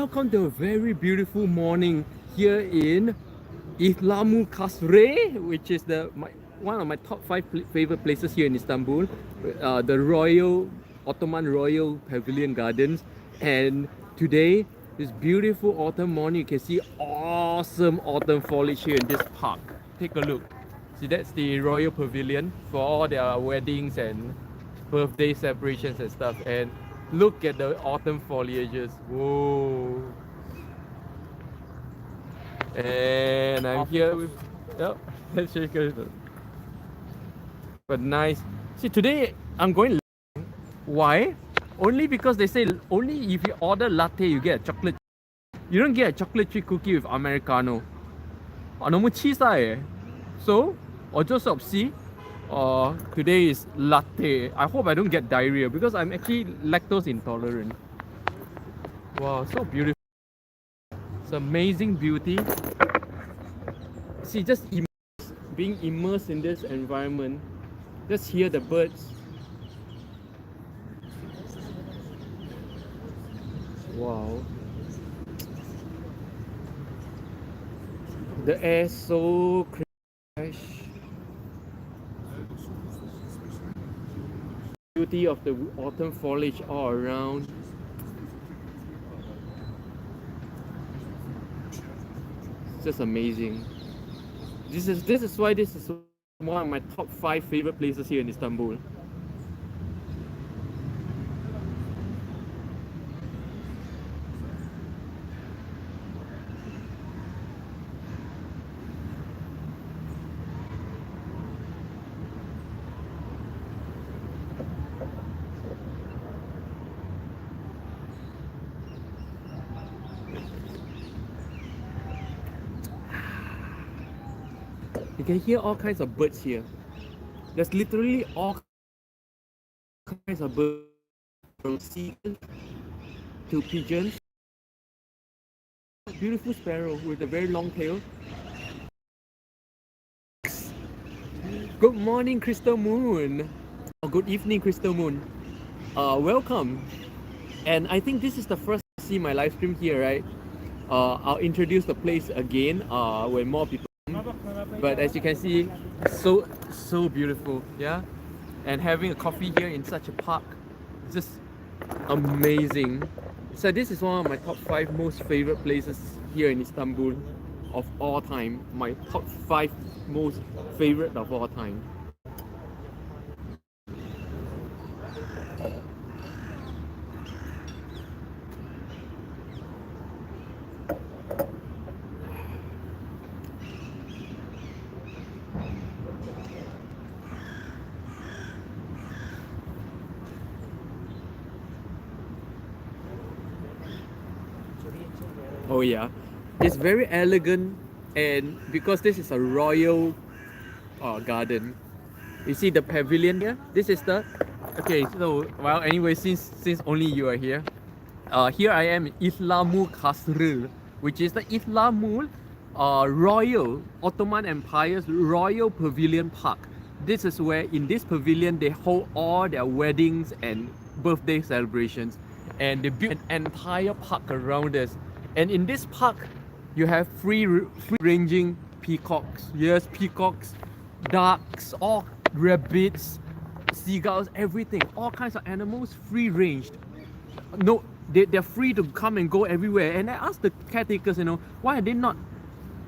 welcome to a very beautiful morning here in Ihlamur Garden, which is one of my top 5 favorite places here in Istanbul, the Ottoman Royal Pavilion Gardens. And today, this beautiful autumn morning, you can see awesome autumn foliage here in this park. Take a look. See, that's the Royal Pavilion for all their weddings and birthday celebrations and stuff. And look at the autumn foliages. Whoa. And I'm here with, yep, let's shake it. But nice. See, today I'm going. Why? Only because they say only if you order latte you get a chocolate. You don't get a chocolate chip cookie with Americano. 너무 치사해. So, 어쩔 수 없이 today is latte. I hope I don't get diarrhea because I'm actually lactose intolerant. Wow, so beautiful. It's amazing beauty. See, just being immersed in this environment. Just hear the birds. Wow. The air is so fresh. Beauty of the autumn foliage all around. It's just amazing. This is why this is one of my top 5 favorite places here in Istanbul. You can hear all kinds of birds here. There's literally all kinds of birds, from seagulls to pigeons. Beautiful sparrow with a very long tail. Good morning, Crystal Moon. Or good evening, Crystal Moon. Welcome. And I think this is the first time you see my live stream here, right? I'll introduce the place again when more people. But as you can see, so beautiful, yeah. And having a coffee here in such a park, it's just amazing. So this is one of my top 5 most favorite places here in Istanbul of all time. My top 5 most favorite of all time. Oh yeah, it's very elegant, and because this is a royal garden, you see the pavilion here. This is the well, anyway, since only you are here, here I am in Ihlamur Garden, which is the Ihlamur Royal Ottoman Empire's Royal Pavilion Park. This is where in this pavilion they hold all their weddings and birthday celebrations, and they built an entire park around us. And in this park, you have free ranging peacocks. Yes, peacocks, ducks, all rabbits, seagulls, everything. All kinds of animals, free ranged. No, they're free to come and go everywhere. And I asked the caretakers, why are they not?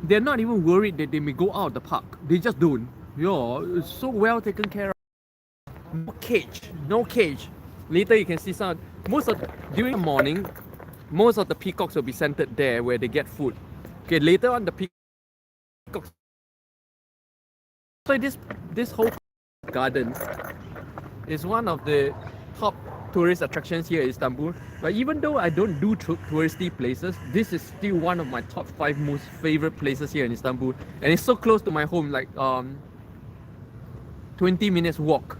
They're not even worried that they may go out of the park. They just don't. It's so well taken care of. No cage. Later you can see some. During the morning, most of the peacocks will be centered there where they get food. Okay, later on the peacocks. So this whole garden is one of the top tourist attractions here in Istanbul. But even though I don't do touristy places, this is still one of my top 5 most favorite places here in Istanbul. And it's so close to my home, like 20 minutes walk.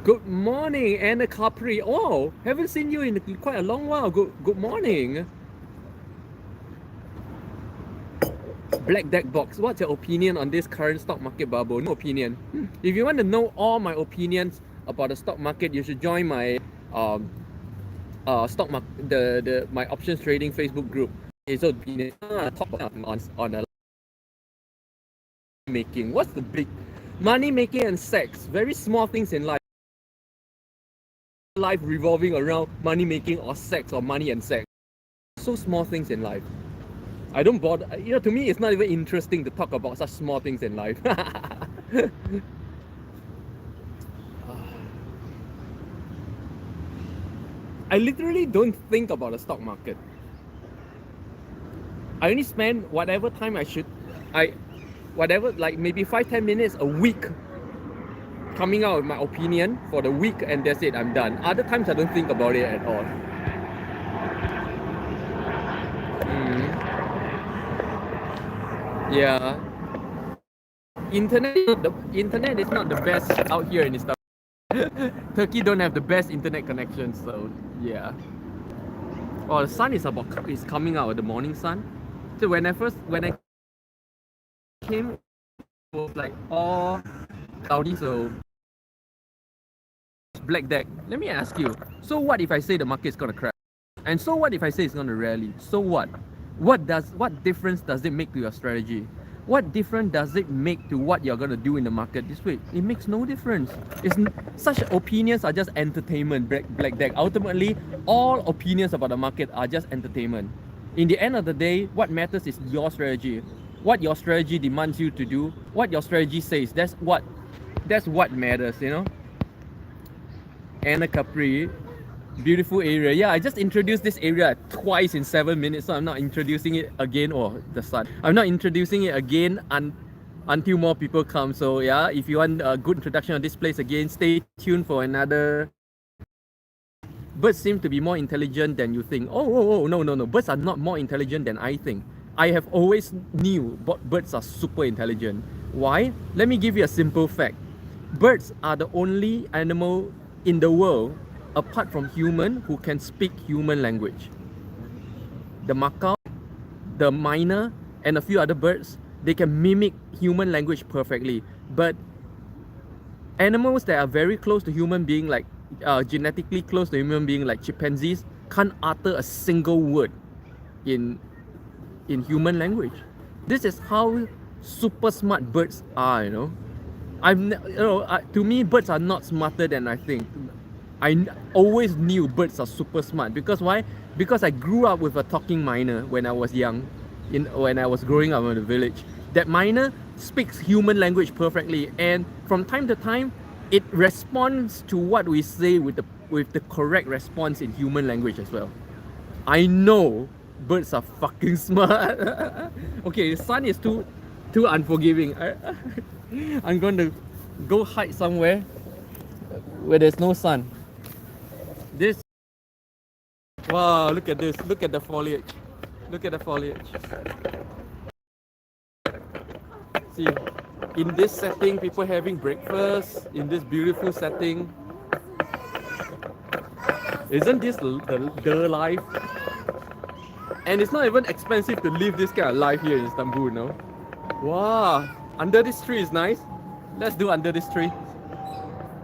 Good morning, Anna Capri. Oh, haven't seen you in quite a long while. Good morning. Black Deck Box, what's your opinion on this current stock market bubble? No opinion. If you want to know all my opinions about the stock market, you should join my stock market, my options trading Facebook group. Okay, so talk on the making. What's the big money making and sex? Very small things in life. Life revolving around money making or sex or money and sex. So small things in life. I don't bother. You know, to me, it's not even interesting to talk about such small things in life. I literally don't think about the stock market. I only spend whatever time I should, whatever, like maybe 5-10 minutes a week coming out with my opinion for the week, and that's it, I'm done. Other times I don't think about it at all. Yeah. Internet is not the best out here in Istanbul. Turkey don't have the best internet connection, so yeah. Oh, the sun is coming out, the morning sun. So when I came, it was like all cloudy, so Black Deck. Let me ask you, so what if I say the market is gonna crash? And so what if I say it's gonna rally? So what? What difference does it make to your strategy? What difference does it make to what you're gonna do in the market this week? It makes no difference. Such opinions are just entertainment, Black Deck. Ultimately, all opinions about the market are just entertainment. In the end of the day, what matters is your strategy. What your strategy demands you to do, what your strategy says, that's what matters, you know? Anna Capri, beautiful area. Yeah, I just introduced this area twice in 7 minutes, so I'm not introducing it again. Oh, the sun. I'm not introducing it again until more people come. So yeah, if you want a good introduction of this place again, stay tuned for another. Birds seem to be more intelligent than you think. Oh, no. Birds are not more intelligent than I think. I have always knew birds are super intelligent. Why? Let me give you a simple fact. Birds are the only animal in the world, apart from human, who can speak human language. The macaw, the myna, and a few other birds, they can mimic human language perfectly. But animals that are very close to human being, like genetically close to human being, like chimpanzees, can't utter a single word in human language. This is how super smart birds are, you know. To me, birds are not smarter than I think. I always knew birds are super smart. Because why? Because I grew up with a talking myna when I was young, when I was growing up in the village. That myna speaks human language perfectly, and from time to time, it responds to what we say with the correct response in human language as well. I know birds are fucking smart. Okay, the sun is too unforgiving. I'm going to go hide somewhere where there's no sun. This. Wow, look at this. Look at the foliage. Look at the foliage. See, in this setting, people having breakfast in this beautiful setting. Isn't this the life? And it's not even expensive to live this kind of life here in Istanbul, no? Wow, under this tree is nice. Let's do under this tree.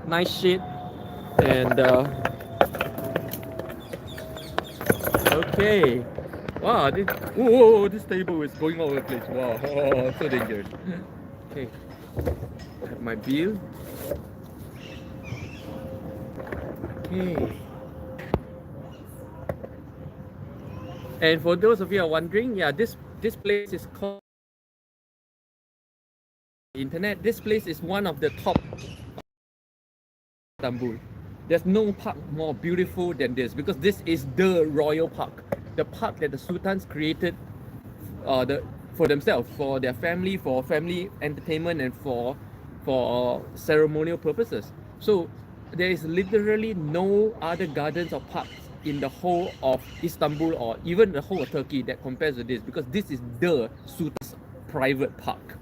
Nice shade. And okay. Wow, this table is going all over the place. Wow, so dangerous. Okay, have my view. Okay. And for those of you who are wondering, yeah, this place is called Internet. This place is one of the top Istanbul. There's no park more beautiful than this, because this is the royal park, the park that the sultans created for themselves, for their family, for family entertainment, and for ceremonial purposes. So there is literally no other gardens or parks in the whole of Istanbul or even the whole of Turkey that compares to this, because this is the sultan's private park.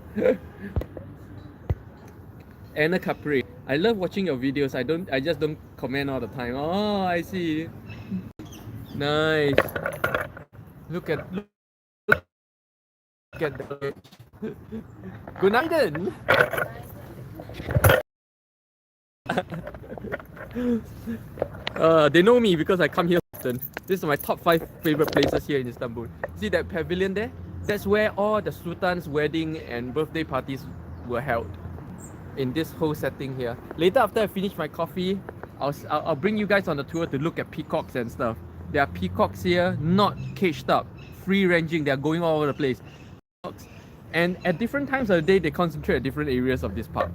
Anna Capri, I love watching your videos. I just don't comment all the time. Oh, I see. Nice. Look Get the village. Good night then. They know me because I come here often. This is my top 5 favorite places here in Istanbul. See that pavilion there? That's where all the sultan's wedding and birthday parties were held. In this whole setting here. Later, after I finish my coffee, I'll bring you guys on a tour to look at peacocks and stuff. There are peacocks here, not caged up, free ranging. They are going all over the place. And at different times of the day, they concentrate at different areas of this park.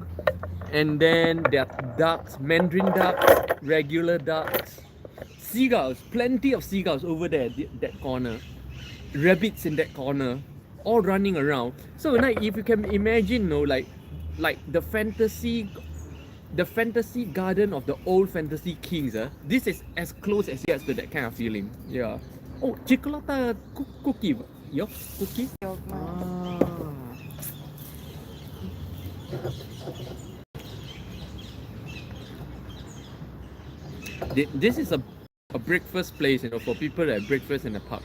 And then there are ducks, mandarin ducks, regular ducks, seagulls, plenty of seagulls over there, that corner. Rabbits in that corner, all running around. So like, if you can imagine, like the fantasy garden of the old fantasy kings, this is as close as it gets to that kind of feeling. Yeah. Oh, chocolate cookie. Your cookie? This is a breakfast place, for people that have breakfast in the park.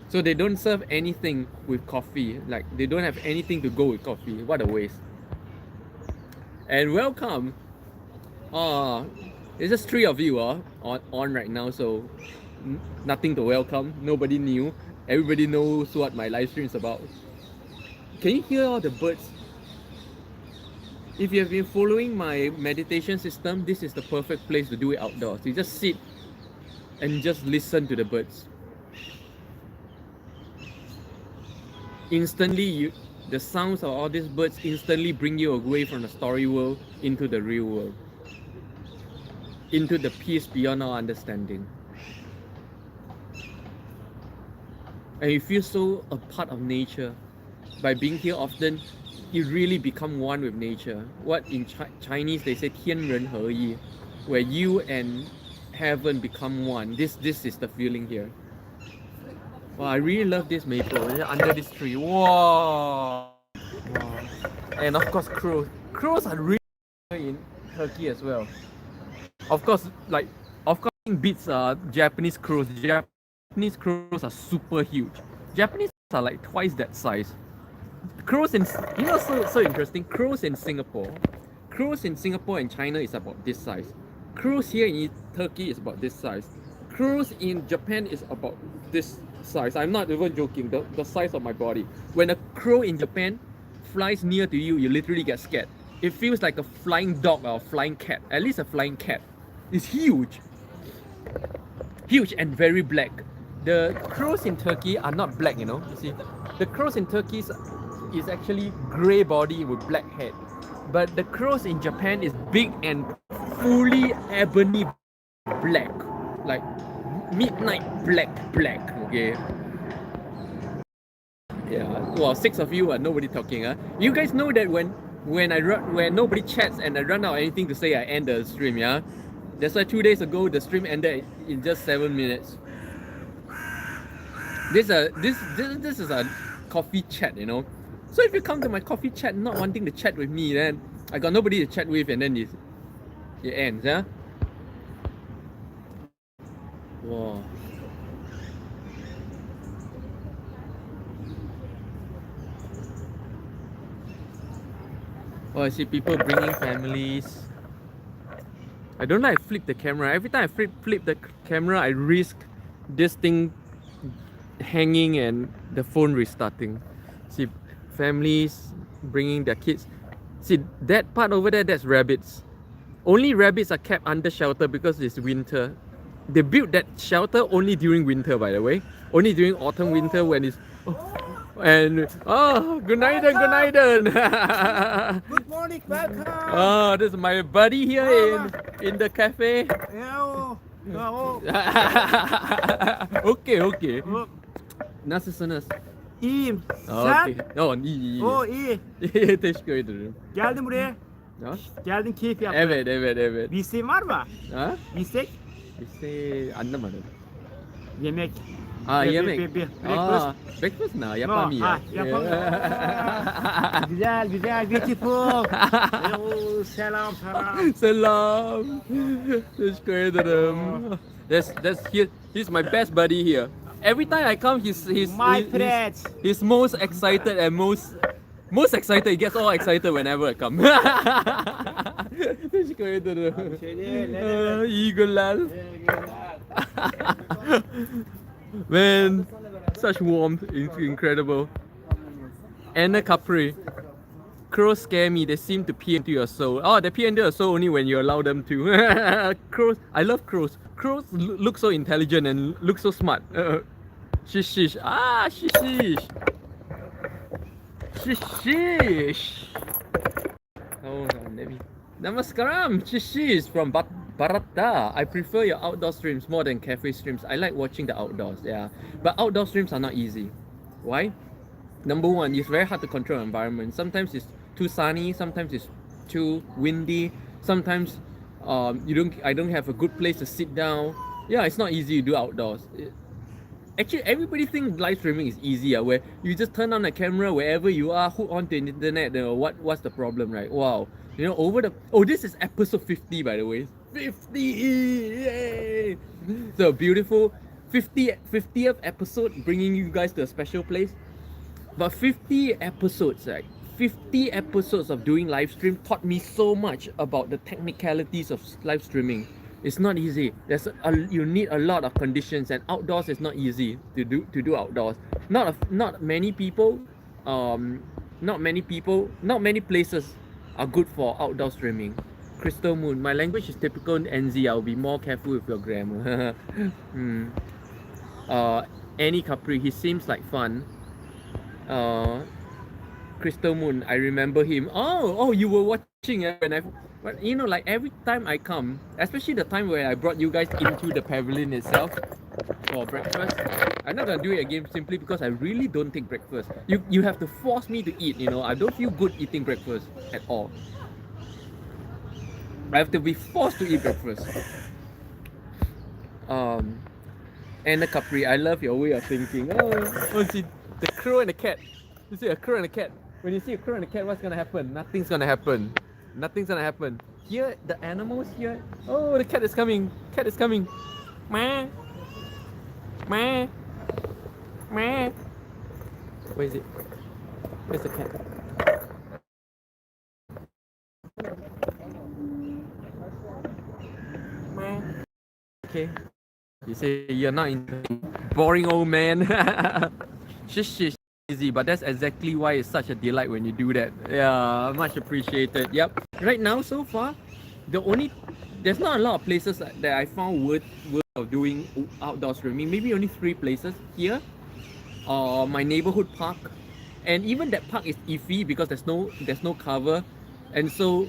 So they don't serve anything with coffee. Like, they don't have anything to go with coffee. What a waste. And welcome. There's just 3 of you on right now, so nothing to welcome. Nobody new. Everybody knows what my live stream is about. Can you hear all the birds? If you have been following my meditation system, this is the perfect place to do it outdoors. You just sit and just listen to the birds. Instantly, the sounds of all these birds instantly bring you away from the story world into the real world, into the peace beyond our understanding. And you feel so a part of nature. By being here often, you really become one with nature. What in Chinese they say 天人合一, where you and heaven become one. This is the feeling here. Wow, I really love this maple under this tree. Wow. And of course crows. Crows are really in Turkey as well. Of course, beats Japanese crows. Japanese crows are super huge. Japanese are like twice that size. Crows in, so interesting. Crows in Singapore and China is about this size. Crows here in Turkey is about this size. Crows in Japan is about this size. I'm not even joking. The size of my body. When a crow in Japan flies near to you, you literally get scared. It feels like a flying dog or a flying cat. At least a flying cat. It's huge. Huge and very black. The crows in Turkey are not black, you see. The crows in Turkey is actually grey body with black head. But the crows in Japan is big and fully ebony black. Like midnight black, okay? Yeah, well, 6 of you are nobody talking, You guys know that when nobody chats and I run out of anything to say, I end the stream, yeah? That's why 2 days ago the stream ended in just 7 minutes. This is a coffee chat, So if you come to my coffee chat not wanting to chat with me, then I got nobody to chat with, and then it ends, yeah? Wow. Oh, I see people bringing families. I don't like flip the camera. Every time I flip the camera, I risk this thing hanging and the phone restarting. See, families bringing their kids. See, that part over there, that's rabbits. Only rabbits are kept under shelter because it's winter. They built that shelter only during winter, by the way. Only during autumn, winter when it's... good night. Good morning, welcome. Oh, this is my buddy here in the cafe. Okay. Nasılsınız? İyiyim. Okay. Sen? İyi. Teşekkür ederim. Geldin buraya. Ha? Geldin keyif yaptın. Evet. Bir isteğin var mı? Ha? Bir istek? Anlamadım. Yemek. Yemek. Breakfast. Breakfast na yapamıyor. Güzel. Beautiful. Selam. Selam. Teşekkür ederim. He's my best buddy here. Every time I come, My friends. he's most excited and most excited. He gets all excited whenever I come. Eagle lal. Man, such warmth, incredible. Anna Capri. Crows scare me, they seem to peer into your soul. Oh, they peer into your soul only when you allow them to. Crows, I love crows. Crows look so intelligent and look so smart. Shish shish. Ah, shish shish. Shish shish. Oh, let me. Namaskaram, shish shish from Bharata. I prefer your outdoor streams more than cafe streams. I like watching the outdoors, yeah. But outdoor streams are not easy. Why? Number one, it's very hard to control the environment. Sometimes it's too sunny, sometimes it's too windy, sometimes I don't have a good place to sit down. Yeah, it's not easy to do outdoors. Actually, everybody thinks live streaming is easy, where you just turn on the camera wherever you are, hook onto the internet. What's the problem, right? Wow, this is episode 50, by the way. 50, yay! So beautiful 50th episode, bringing you guys to a special place. But 50 episodes, right? 50 episodes of doing live stream taught me so much about the technicalities of live streaming. It's not easy. You need a lot of conditions, and outdoors is not easy to do outdoors. Not many people, not many places are good for outdoor streaming. Crystal Moon, my language is typical NZ. I'll be more careful with your grammar. Annie Capri, he seems like fun. Crystal Moon, I remember him. Oh, you were watching but like every time I come, especially the time where I brought you guys into the pavilion itself for breakfast. I'm not gonna do it again simply because I really don't take breakfast. You have to force me to eat, I don't feel good eating breakfast at all. I have to be forced to eat breakfast. Anna Capri, I love your way of thinking. See the crow and the cat. You see a crow and a cat. When you see a crow and a cat, what's gonna happen? Nothing's gonna happen. Nothing's gonna happen. Here, the animals here. Oh, the cat is coming. Cat is coming. Meh. Meh. Meh. Where is it? Where's the cat? Meh. Okay. You say you're not boring old man. Shish. Easy, but that's exactly why it's such a delight when you do that. Yeah, much appreciated. Yep. Right now, so far, there's not a lot of places that I found worth of doing outdoor streaming. Maybe only 3 places here, my neighborhood park, and even that park is iffy because there's no cover, and so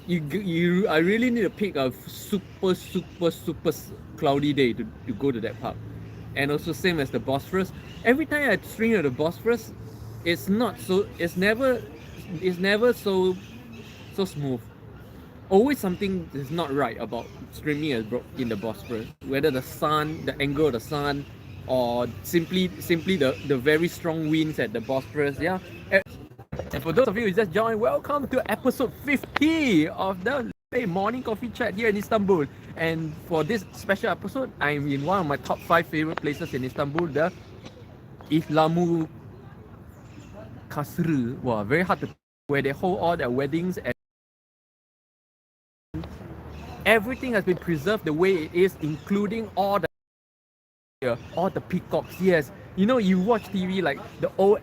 I really need to pick a super cloudy day to go to that park. And also same as the Bosphorus. Every time I stream at the Bosphorus, it's never so smooth. Always something is not right about streaming in the Bosphorus. Whether the sun, the angle of the sun, or simply the very strong winds at the Bosphorus. Yeah. And for those of you who just joined, welcome to episode 50 of the morning coffee chat here in Istanbul. And for this special episode, I'm in one of my top 5 favorite places in Istanbul, the Ihlamur Garden. Wow, very hard to, where they hold all their weddings, and everything has been preserved the way it is, including all the peacocks. Yes, you watch TV like the old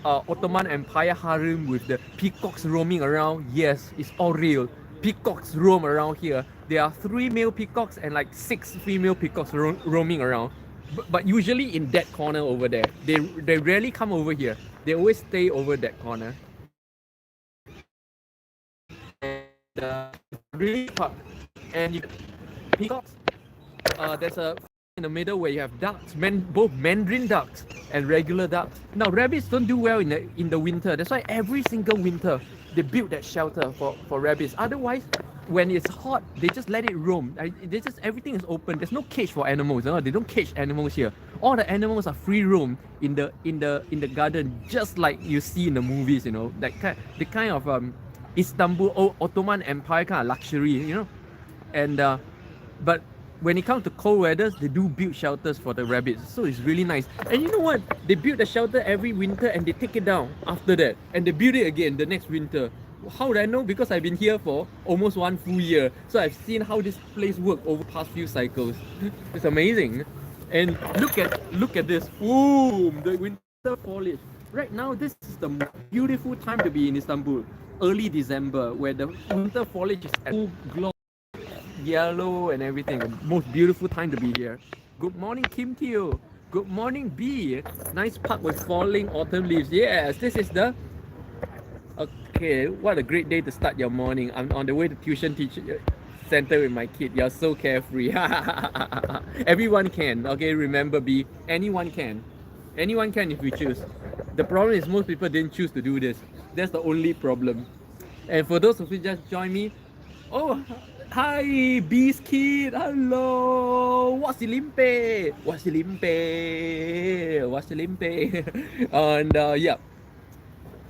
Ottoman Empire harem with the peacocks roaming around. Yes, it's all real. Peacocks roam around here. There are 3 male peacocks and like 6 female peacocks roaming around. But usually in that corner over there. They rarely come over here. They always stay over that corner. And really fun. And peacocks. There's a in the middle where you have ducks, both mandarin ducks and regular ducks. Now rabbits don't do well in the winter. That's why every single winter they build that shelter for rabbits. Otherwise, when it's hot, they just let it roam. Everything is open. There's no cage for animals. They don't cage animals here. All the animals are free roam in the garden, just like you see in the movies. The kind of Istanbul Ottoman Empire kind of luxury. And but when it comes to cold weathers, they do build shelters for the rabbits. So it's really nice. And you know what? They build a shelter every winter and they take it down after that. And they build it again the next winter. How would I know? Because I've been here for almost 1 full year. So I've seen how this place work over past few cycles. It's amazing. And look at this. Boom! The winter foliage. Right now, this is the beautiful time to be in Istanbul. Early December, where the winter foliage is at full glow, yellow and everything. Most beautiful time to be here. Good morning, Kim Kyo. Good morning, B. Nice park with falling autumn leaves. Yes, this is the... Okay, what a great day to start your morning. I'm on the way to tuition teacher center with my kid. You're so carefree. Everyone can. Okay, remember, B. Anyone can. Anyone can if you choose. The problem is most people didn't choose to do this. That's the only problem. And for those of you just joined me, oh, hi, Beast Kid. Hello. What's the Limpeh? What's the Limpeh? What's the Limpeh? And yeah.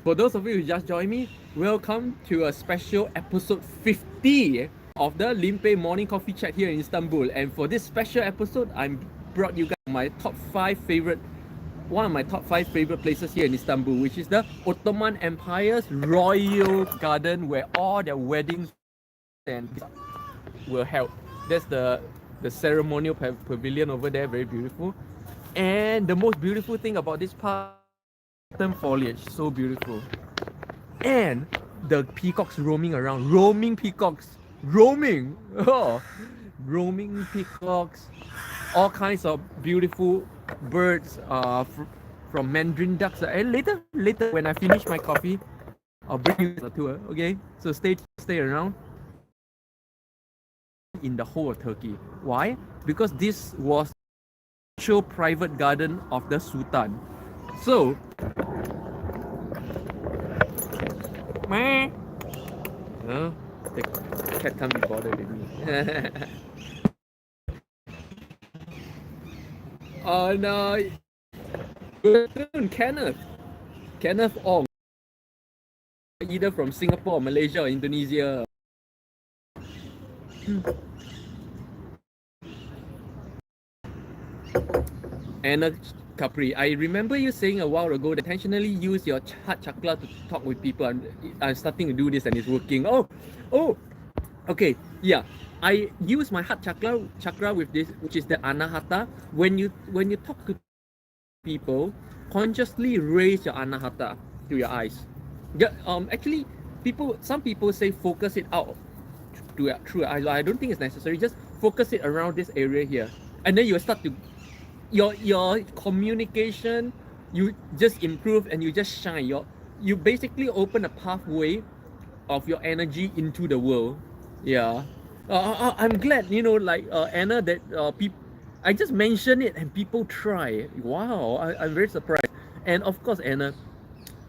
For those of you who just joined me, welcome to a special episode 50 of the Limpeh Morning Coffee Chat here in Istanbul. And for this special episode, I brought you guys my one of my top 5 favorite places here in Istanbul, which is the Ottoman Empire's Royal Garden, where all their weddings and were held. That's the ceremonial pavilion over there, very beautiful. And the most beautiful thing about this park, autumn foliage, so beautiful. And the peacocks roaming around, roaming peacocks, roaming peacocks, all kinds of beautiful birds from mandarin ducks. And later when I finish my coffee, I'll bring you a tour. Okay, so stay around. In the whole of Turkey. Why? Because this was the actual private garden of the Sultan. So the cat can't be bothered with me. No. Good afternoon, Kenneth Ong. Either from Singapore or Malaysia or Indonesia. Anna Capri, I remember you saying a while ago that intentionally use your heart chakra to talk with people. I'm starting to do this and it's working. Oh, okay, yeah. I use my heart chakra with this, which is the anahata. When you talk to people, consciously raise your anahata to your eyes. Yeah, actually, some people say focus it out through your eyes. I don't think it's necessary. Just focus it around this area here, and then you start to your communication. You just improve and you just shine. You basically open a pathway of your energy into the world. Yeah. I'm glad, Anna, that people, I just mentioned it and people try. Wow, I'm very surprised. And of course, Anna,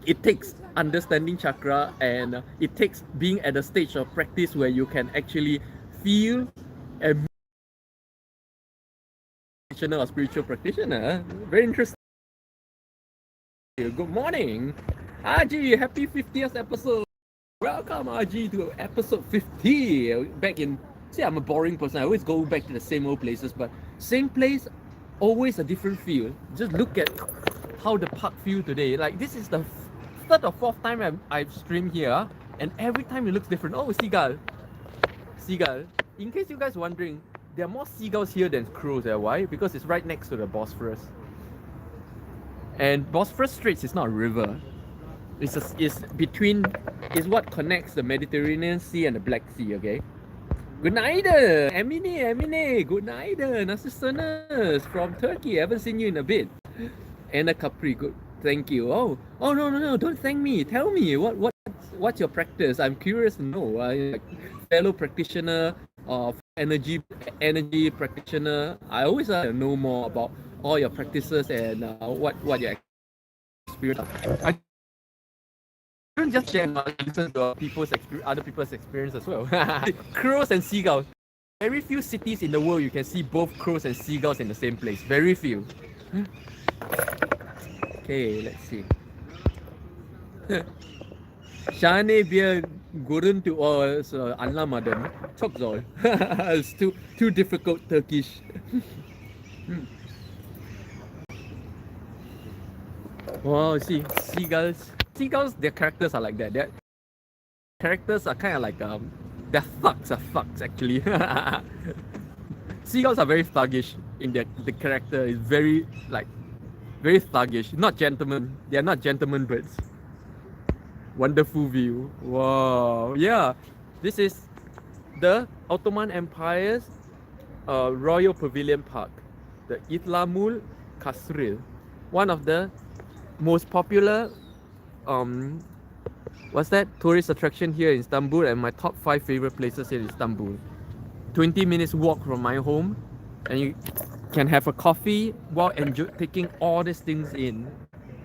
it takes understanding chakra and it takes being at a stage of practice where you can actually feel and or spiritual practitioner. Very interesting. Good morning, RG. Happy 50th episode. Welcome, RG, to episode 50. Back in, see, I'm a boring person. I always go back to the same old places, but same place, always a different feel. Just look at how the park feel today. Like, this is the third or fourth time I've streamed here, and every time it looks different. Oh, seagull. In case you guys wondering, there are more seagulls here than crows. Why? Because it's right next to the Bosphorus. And Bosphorus Straits is not a river. It's what connects the Mediterranean Sea and the Black Sea, okay? Good night, Emine. Good night, Nasisonas from Turkey. I haven't seen you in a bit. Anna Capri, good. Thank you. Oh, no, don't thank me. Tell me what's your practice? I'm curious to know. Like fellow practitioner of energy practitioner. I always want to know more about all your practices and what your experience. I don't just share my listen to other people's experience as well. Crows and seagulls. Very few cities in the world you can see both crows and seagulls in the same place. Very few. Okay, let's see. Shane Beer Görüntü anlamadım. Çok zor. It's too difficult Turkish. Wow, see, seagulls. Seagulls, their characters are like that. Their characters are kind of like they're thugs actually. Seagulls are very thuggish in the character is very like very thuggish. Not gentlemen. They are not gentleman birds. Wonderful view. Wow. Yeah. This is the Ottoman Empire's Royal Pavilion Park. The Ihlamur Garden. One of the most popular what's that tourist attraction here in Istanbul, and my top 5 favorite places in Istanbul. 20 minutes walk from my home, and you can have a coffee while taking all these things in.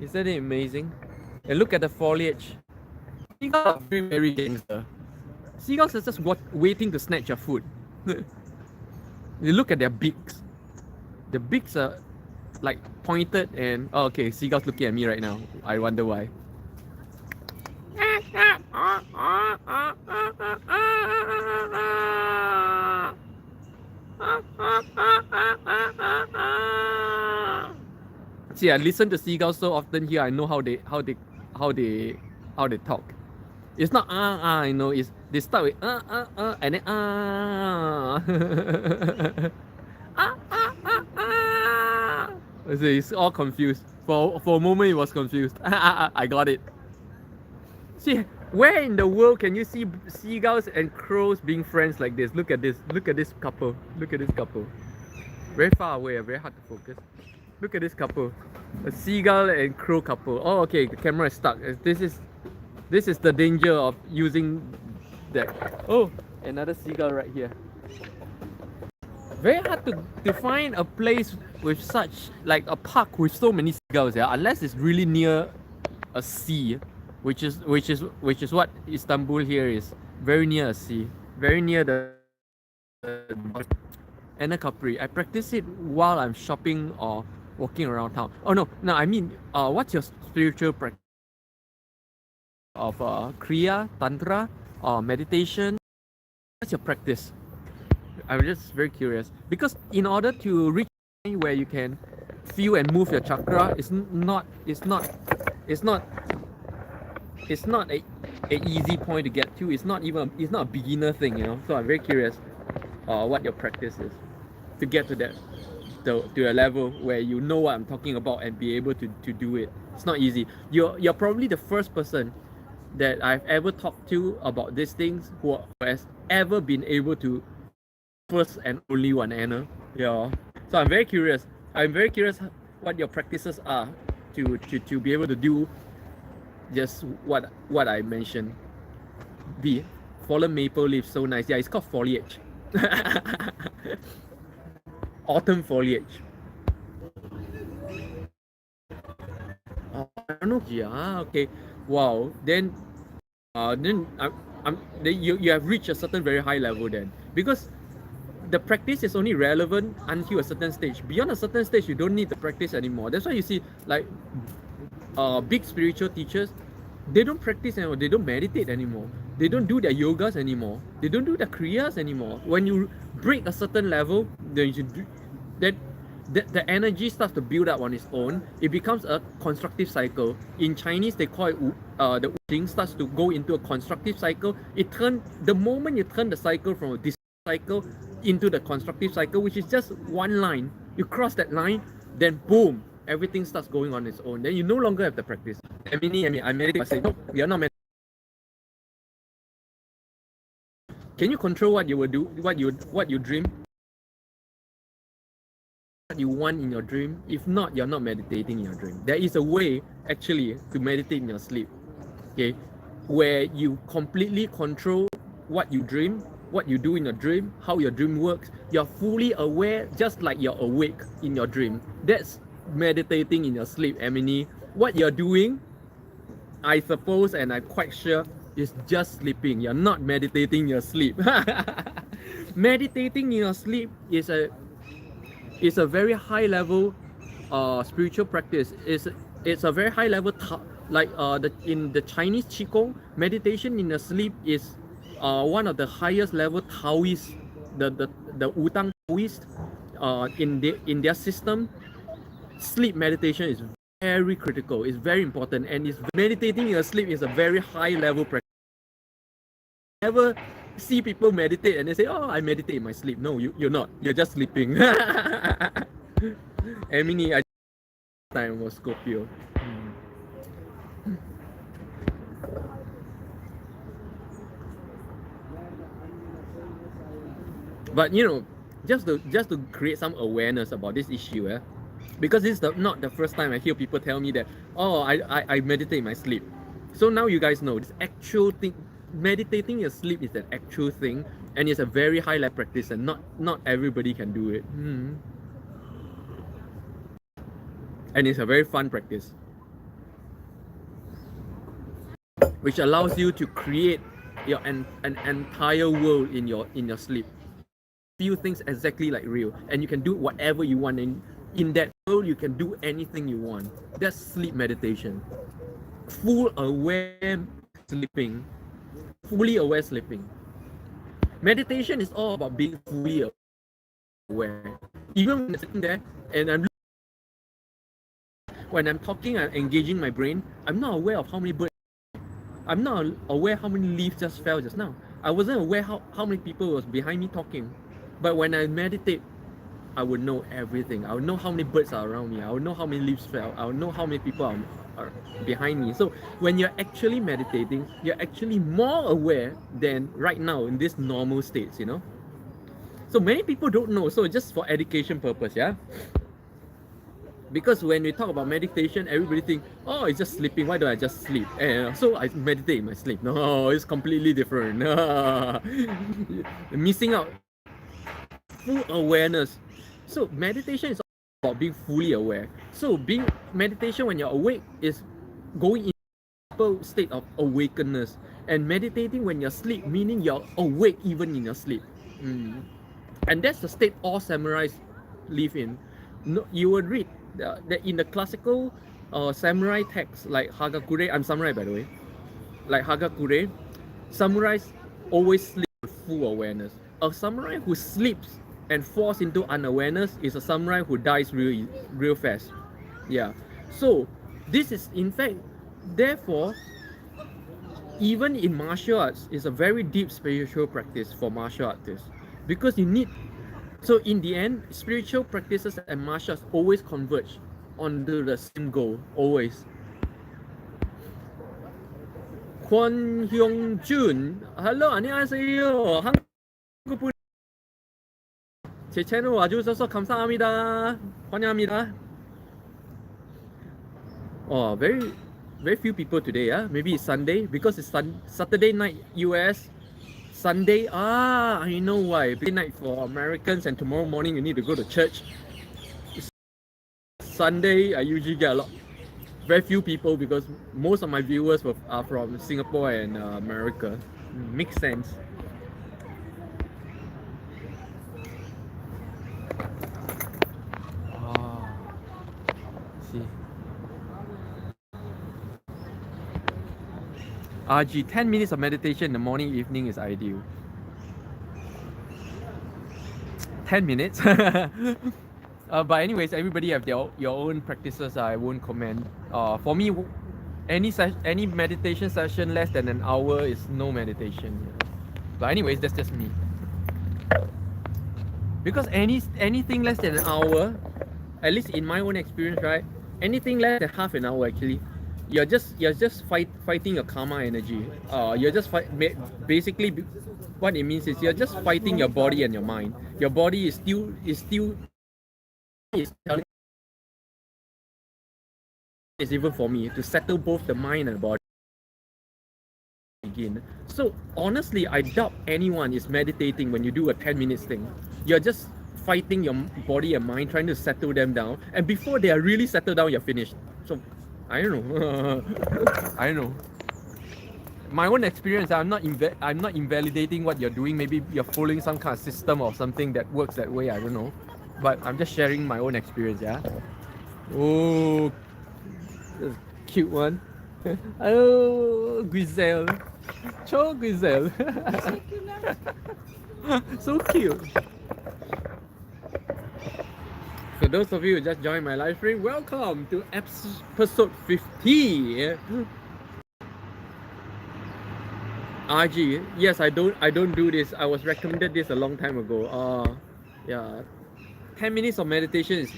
Isn't it amazing? And look at the foliage. Seagulls are very, very gangster. Seagulls are just waiting to snatch your food. You look at their beaks. The beaks are like pointed and oh, okay, seagulls looking at me right now. I wonder why. See, I listen to seagulls so often here. I know how they talk. It's not you know. It's they start with and then See, it's all confused. For a moment, it was confused. I got it. See, where in the world can you see seagulls and crows being friends like this? Look at this. Look at this couple. Look at this couple. Very far away. Very hard to focus. Look at this couple. A seagull and crow couple. Oh, okay. The camera is stuck. This is the danger of using that. Oh, another seagull right here. Very hard to find a place with such like a park with so many seagulls, yeah, unless it's really near a sea, which is what Istanbul here is. Very near a sea, very near the Anna Capri. I practice it while I'm shopping or walking around town. Oh no, I mean, what's your spiritual practice of Kriya, Tantra, or meditation? What's your practice? I'm just very curious because in order to reach where you can feel and move your chakra, it's not a easy point to get to. It's not a beginner thing, you know. So I'm very curious what your practice is to get to that to a level where you know what I'm talking about and be able to do it. It's not easy. You're probably the first person that I've ever talked to about these things who has ever been able to first and only one, Anna. Yeah. So I'm very curious. What your practices are to be able to do just what I mentioned. B. Fallen maple leaves, so nice. Yeah, it's called foliage. Autumn foliage. I don't know. Yeah. Okay. Wow. Then you have reached a certain very high level then, because the practice is only relevant until a certain stage. Beyond a certain stage, you don't need the practice anymore. That's why you see like big spiritual teachers, they don't practice anymore. They don't meditate anymore. They don't do their yogas anymore. They don't do their kriyas anymore. When you break a certain level, then the energy starts to build up on its own. It becomes a constructive cycle. In Chinese, they call it the Wu starts to go into a constructive cycle. The moment you turn the cycle from a cycle into the constructive cycle, which is just one line, you cross that line, then boom, everything starts going on its own. Then you no longer have the practice. I meditate. I say, no, we are not meditating. Can you control what you will do, what you dream, what you want in your dream? If not, you're not meditating in your dream. There is a way actually to meditate in your sleep, okay, where you completely control what you dream, what you do in your dream, how your dream works. You're fully aware, just like you're awake in your dream. That's meditating in your sleep, Emily. What you're doing, I suppose, and I'm quite sure, is just sleeping. You're not meditating in your sleep. Meditating in your sleep is a very high level spiritual practice. It's a very high level like in the Chinese Qigong, meditation in the sleep is one of the highest level Taoist, the Wutang Taoist, in their system. Sleep meditation is very critical. It's very important, and it's meditating in your sleep is a very high level practice. Never see people meditate and they say, "Oh, I meditate in my sleep." No, you're not. You're just sleeping. Emini, I time was Scorpio. But you know, just to create some awareness about this issue, because this is not the first time I hear people tell me that, oh, I meditate in my sleep. So now you guys know this actual thing. Meditating in your sleep is an actual thing, and it's a very high level practice, and not everybody can do it. And it's a very fun practice, which allows you to create an entire world in your sleep. Feel things exactly like real, and you can do whatever you want, and in that world you can do anything you want. That's sleep meditation. Full aware sleeping. Fully aware sleeping. Meditation is all about being fully aware. Even when I'm sitting there and when I'm talking, I'm engaging my brain, I'm not aware of how many birds. I'm not aware how many leaves just fell just now. I wasn't aware how many people was behind me talking. But when I meditate, I would know everything. I would know how many birds are around me. I would know how many leaves fell. I would know how many people are behind me. So when you're actually meditating, you're actually more aware than right now in this normal states, you know. So many people don't know. So just for education purpose, yeah. Because when we talk about meditation, everybody think, oh, it's just sleeping. Why don't I just sleep? And so I meditate in my sleep. No, it's completely different. Missing out full awareness. So meditation is about being fully aware. So being meditation when you're awake is going in a state of awakeness, and meditating when you're asleep, meaning you're awake even in your sleep. And that's the state all samurais live in. No, you would read that in the classical samurai texts like Hagakure. I'm samurai, by the way. Like Hagakure, samurais always sleep with full awareness. A samurai who sleeps and falls into unawareness is a samurai who dies real fast. Yeah. So this is in fact, therefore, even in martial arts, is a very deep spiritual practice for martial artists, because you need. So in the end, spiritual practices and martial arts always converge onto the same goal. Always. Kwon Hyung Jun, hello, 안녕하세요. 한국분 제 채널 와주셔서 감사합니다. 환영합니다. Oh, very few people today. Maybe it's Sunday because it's Saturday night US. Sunday, I know why. Sunday night for Americans, and tomorrow morning you need to go to church. Sunday, I usually get very few people because most of my viewers are from Singapore and America. Makes sense. See. RG, 10 minutes of meditation in the morning, evening is ideal. 10 minutes? But anyways, everybody have your own practices. I won't comment. For me, any meditation session less than an hour is no meditation. But anyways, that's just me. Because anything less than an hour, at least in my own experience, right? Anything less than half an hour actually, you're just fighting your karma energy. You're just basically what it means is you're just fighting your body and your mind. Your body is still telling. It's even for me to settle both the mind and body again. So honestly, I doubt anyone is meditating when you do a 10 minutes thing. You're just fighting your body and mind, trying to settle them down, and before they are really settled down, you're finished. So I don't know. I don't know. My own experience, I'm not invalidating what you're doing. Maybe you're following some kind of system or something that works that way. I don't know, but I'm just sharing my own experience. Yeah. Oh, cute one. Oh, Griselle. Cho Griselle. So cute. So those of you who just joined my live stream, welcome to episode 50. RG, yes, I don't do this. I was recommended this a long time ago. Yeah. 10 minutes of meditation is,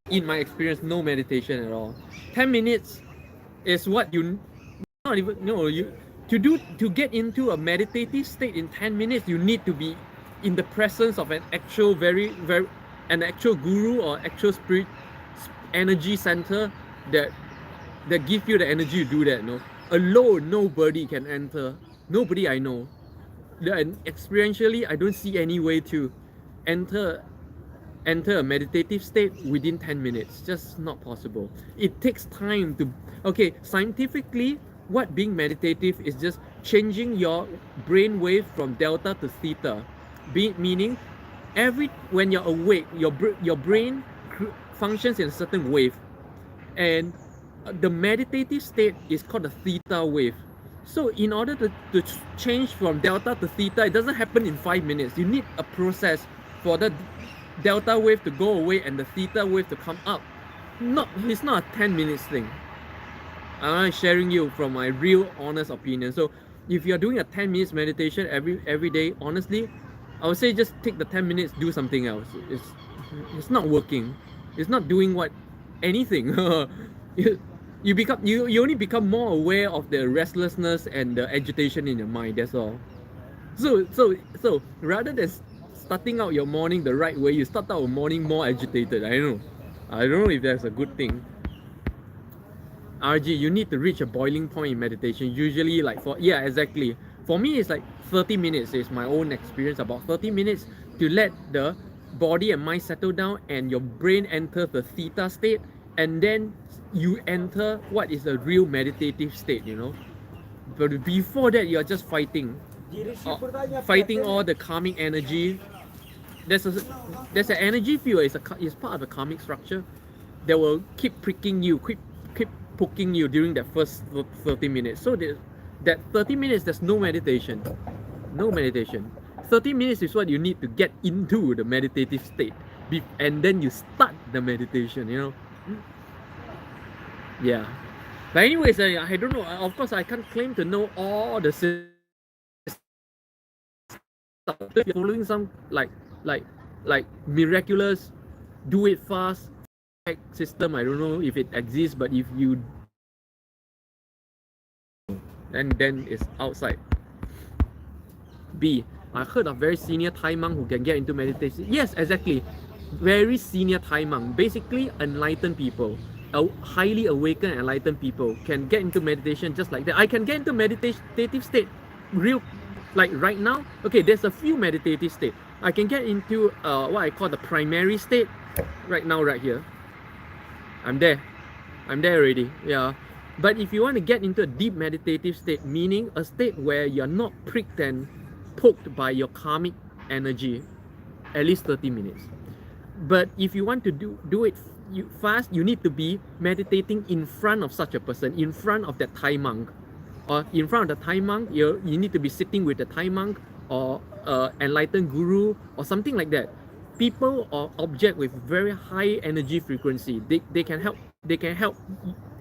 in my experience, no meditation at all. 10 minutes is what you not even no you to get into a meditative state in 10 minutes, you need to be in the presence of an actual an actual guru or actual spirit energy center that give you the energy to do that. No, alone nobody can enter. Nobody I know. And experientially, I don't see any way to enter a meditative state within 10 minutes. Just not possible. It takes time to, okay, scientifically, what being meditative is just changing your brain wave from delta to theta. Meaning, when you're awake, your brain functions in a certain wave, and the meditative state is called the theta wave. So in order to change from delta to theta, it doesn't happen in 5 minutes. You need a process for the delta wave to go away and the theta wave to come up. It's not a 10 minutes thing. I'm sharing you from my real honest opinion. So if you're doing a 10 minutes meditation every day, honestly, I would say just take the 10 minutes, do something else. It's not working. It's not doing anything. You only become more aware of the restlessness and the agitation in your mind. That's all. So rather than starting out your morning the right way, you start out your morning more agitated. I don't know if that's a good thing. RG, you need to reach a boiling point in meditation. Usually, exactly. For me, it's like 30 minutes. Is my own experience. About 30 minutes to let the body and mind settle down and your brain enter the theta state, and then you enter what is a real meditative state, But before that, you're just fighting all the karmic energy. There's an energy field. It's part of the karmic structure that will keep pricking you, keep poking you during that first 30 minutes. So that 30 minutes, there's no meditation. 30 minutes is what you need to get into the meditative state, and then you start the meditation. Yeah. But anyways, I don't know. Of course, I can't claim to know all the systems. If you're following some like miraculous, do it fast system, I don't know if it exists, but if you then it's outside. B, I heard of very senior Thai monk who can get into meditation. Yes, exactly. Very senior Thai monk, basically enlightened people. Highly awakened enlightened people can get into meditation just like that. I can get into meditative state like right now. Okay, there's a few meditative state. I can get into what I call the primary state right now, right here. I'm there already. Yeah. But if you want to get into a deep meditative state, meaning a state where you're not pricked and poked by your karmic energy, at least 30 minutes. But if you want to do it fast, you need to be meditating in front of such a person, in front of that Thai monk, or in front of the Thai monk. You need to be sitting with the Thai monk or enlightened guru or something like that. People or object with very high energy frequency, they can help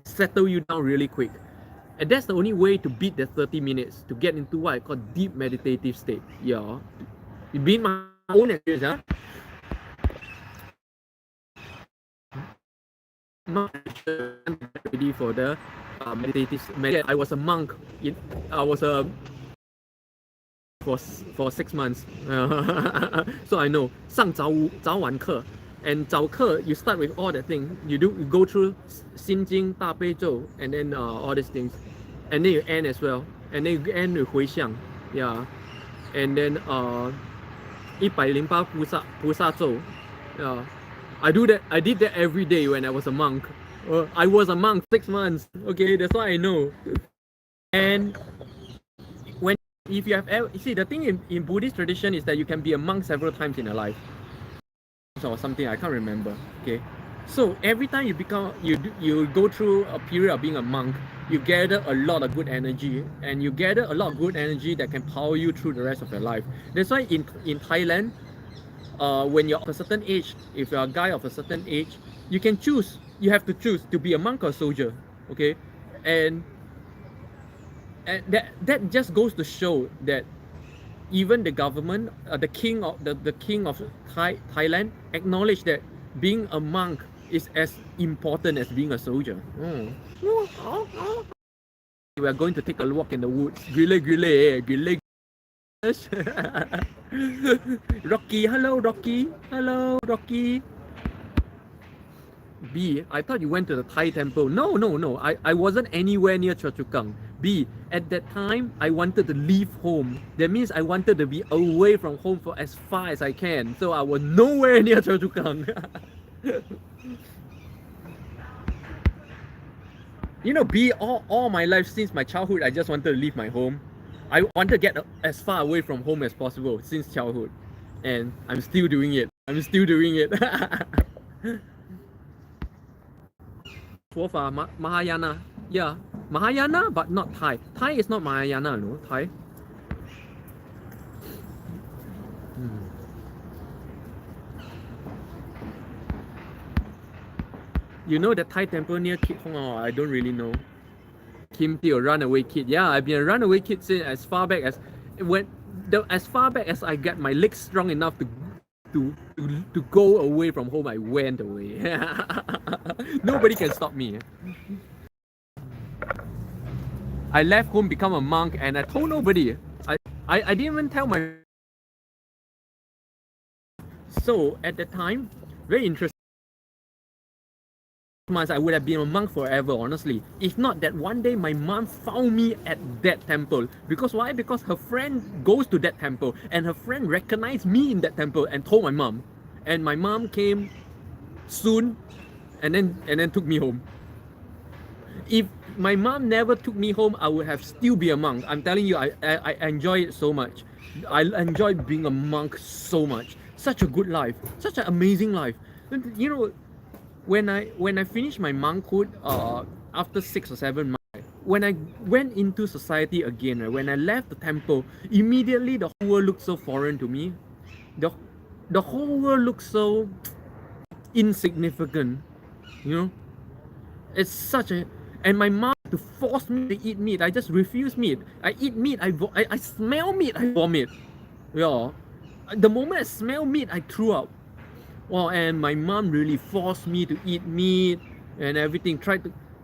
settle you down really quick. And that's the only way to beat the 30 minutes to get into what I call deep meditative state. Yeah. It's been my own experience, not ready for the meditative. I was a monk. I was for 6 months. So I know 上早晚课 and 早课 you start with all the thing. You go through 心经大悲咒 and then all these things, and then you end as well, and then you end with 回向. Yeah. And then 108菩萨咒. Yeah. I did that every day when I was a monk. I was a monk 6 months. Okay, that's why I know. And if you have ever, see, the thing in Buddhist tradition is that you can be a monk several times in your life, or something, I can't remember. Okay, So every time you go through a period of being a monk, you gather a lot of good energy, and you gather a lot of good energy that can power you through the rest of your life. That's why in Thailand, when you're of a certain age, if you're a guy of a certain age, you can choose. You have to choose to be a monk or a soldier. Okay, and that just goes to show that even the government, the king of Thailand, acknowledged that being a monk is as important as being a soldier. We are going to take a walk in the woods. Grille, grille, grille. Rocky, hello, Rocky. Hello, Rocky. B, I thought you went to the Thai temple. No. I wasn't anywhere near Choa Chu Kang. B, at that time, I wanted to leave home. That means I wanted to be away from home for as far as I can. So I was nowhere near Choa Chu Kang. You know, B, all my life since my childhood, I just wanted to leave my home. I wanted to get as far away from home as possible since childhood. And I'm still doing it. I'm still doing it. Mahayana. Yeah, Mahayana, but not Thai. Thai is not Mahayana, no? Thai. You know the Thai temple near Kit Hong? Oh, I don't really know. Kim Teo, runaway kid. Yeah, I've been a runaway kid since as far back as I get my legs strong enough to go away from home. I went away. Nobody can stop me. I left home, become a monk, and I told nobody. I didn't even tell my. So at the time, very interesting. Months I would have been a monk forever, honestly. If not that one day my mom found me at that temple. Because why? Because her friend goes to that temple and her friend recognized me in that temple and told my mom. And my mom came soon and then took me home. If my mom never took me home, I would have still be a monk. I'm telling you, I enjoy it so much. I enjoy being a monk so much. Such a good life. Such an amazing life. You know, when I finished my monkhood after 6 or 7 months, when I went into society again, right, when I left the temple, immediately the whole world looked so foreign to me. The whole world looked so insignificant, you know. It's such a, and my mom to force me to eat meat. I just refuse meat. I eat meat. I smell meat. I vomit. Yeah, the moment I smell meat, I threw up. Well, and my mom really forced me to eat meat and everything.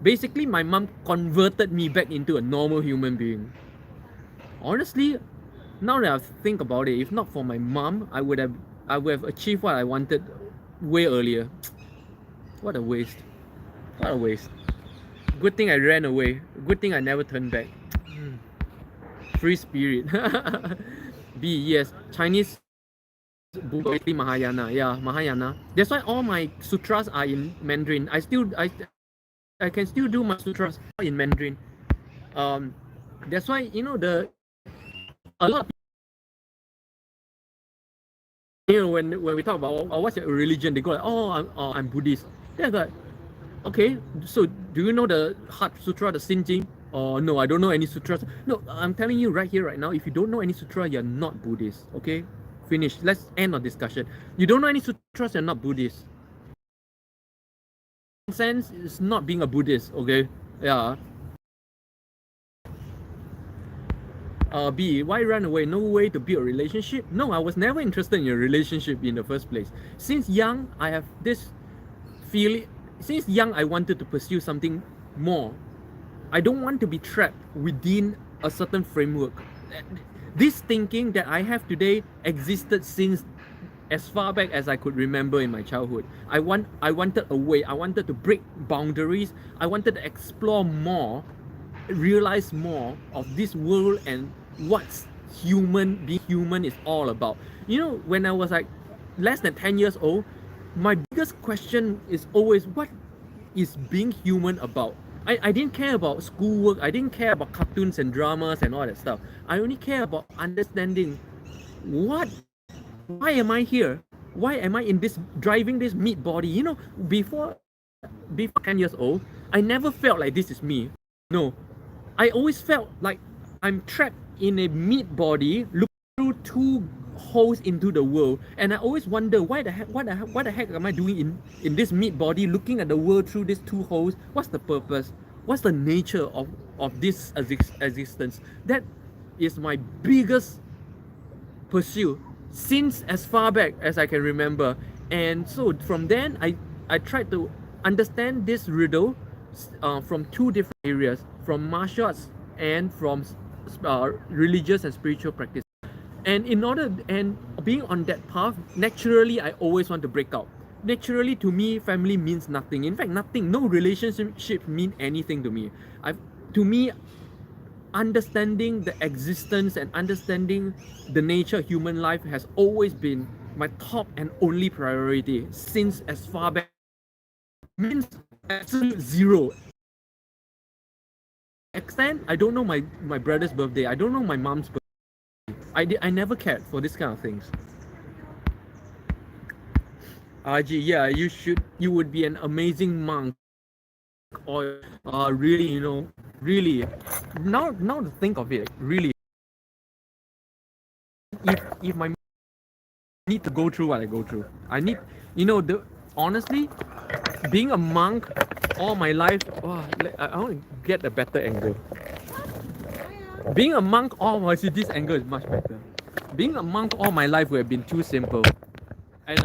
Basically, my mom converted me back into a normal human being. Honestly, now that I think about it, if not for my mom, I would have achieved what I wanted way earlier. What a waste. What a waste. Good thing I ran away. Good thing I never turned back. Free spirit. B, yes. Chinese Buddhist Mahayana, yeah, Mahayana. That's why all my sutras are in Mandarin. I can still do my sutras in Mandarin. That's why, you know, a lot of people, you know, when we talk about what's your religion, they go like, I'm Buddhist. They're like, okay, so do you know the Heart Sutra, the Sin Jing? Oh no, I don't know any sutras. No, I'm telling you right here, right now, if you don't know any sutra, you're not Buddhist. Okay, finish. Let's end our discussion. You don't know any sutras, you're not Buddhist. Sense is not being a Buddhist. Okay, yeah. B, why run away? No way to build a relationship? No, I was never interested in a relationship in the first place. Since young, I have this feeling. Since young, I wanted to pursue something more. I don't want to be trapped within a certain framework. This thinking that I have today existed since as far back as I could remember in my childhood. I wanted a way. I wanted to break boundaries. I wanted to explore more, realize more of this world and what's being human is all about. You know, when I was like less than 10 years old, my biggest question is always, what is being human about? I didn't care about schoolwork. I didn't care about cartoons and dramas and all that stuff. I only care about understanding why am I here? why am I in this driving this meat body? You know, before 10 years old, I never felt like this is me. No, I always felt like I'm trapped in a meat body looking through two holes into the world, and I always wonder what the heck am I doing in this meat body looking at the world through these two holes? What's the purpose? What's the nature of this existence? That is my biggest pursuit since as far back as I can remember. And so from then I tried to understand this riddle from two different areas, from martial arts and from religious and spiritual practice. And being on that path, naturally I always want to break out. Naturally, to me, family means nothing. In fact, nothing. No relationship mean anything to me. To me, understanding the existence and understanding the nature of human life has always been my top and only priority since as far back. Means absolute zero. Extent, I don't know my brother's birthday. I don't know my mom's birthday. I never cared for this kind of things. RG, yeah, you would be an amazing monk, or really, you know, really. Now to think of it, really, if my need to go through what I go through, I need, you know, honestly, being a monk all my life. Oh, I want to get a better angle. Being a monk see, this angle is much better. Being a monk all my life would have been too simple. And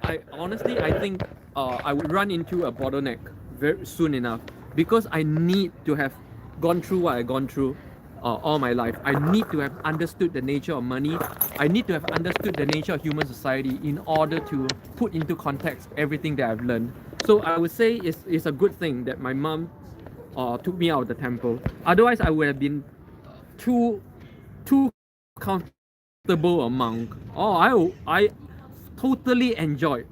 I honestly, I think I would run into a bottleneck very soon enough, because I need to have gone through what I've gone through all my life. I need to have understood the nature of money. I need to have understood the nature of human society in order to put into context everything that I've learned. So I would say it's a good thing that my mom took me out of the temple. Otherwise, I would have been too comfortable a monk. I totally enjoyed,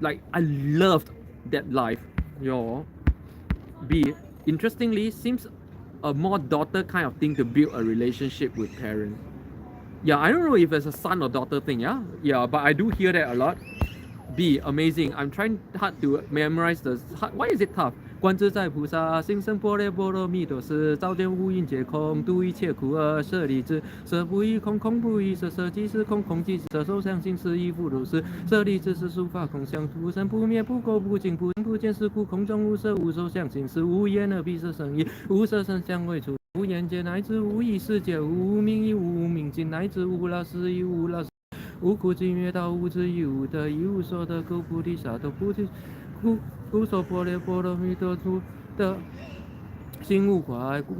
like I loved that life. Interestingly, seems a more daughter kind of thing to build a relationship with parents. Yeah, I don't know if it's a son or daughter thing. Yeah, but I do hear that a lot. Amazing. I'm trying hard to memorize the. Why is it tough? 观自在菩萨，心生般若波罗蜜多时，照见五蕴皆空，度一切苦厄，舍利子，色不异空，空不异色，色即是空，空即是色，受想行识亦复如是。舍利子是诸法空相，不生不灭，不垢不净，不增不减，是故空中无色，无受想行识，无眼耳鼻舌身意，无色声香味触，无眼界乃至无意识界，无明亦无明尽，乃至无老死亦无老死。无苦尽灭道，无智亦无得，亦无所得，故菩提萨埵菩提，故说般若波罗蜜多处的心无挂碍，故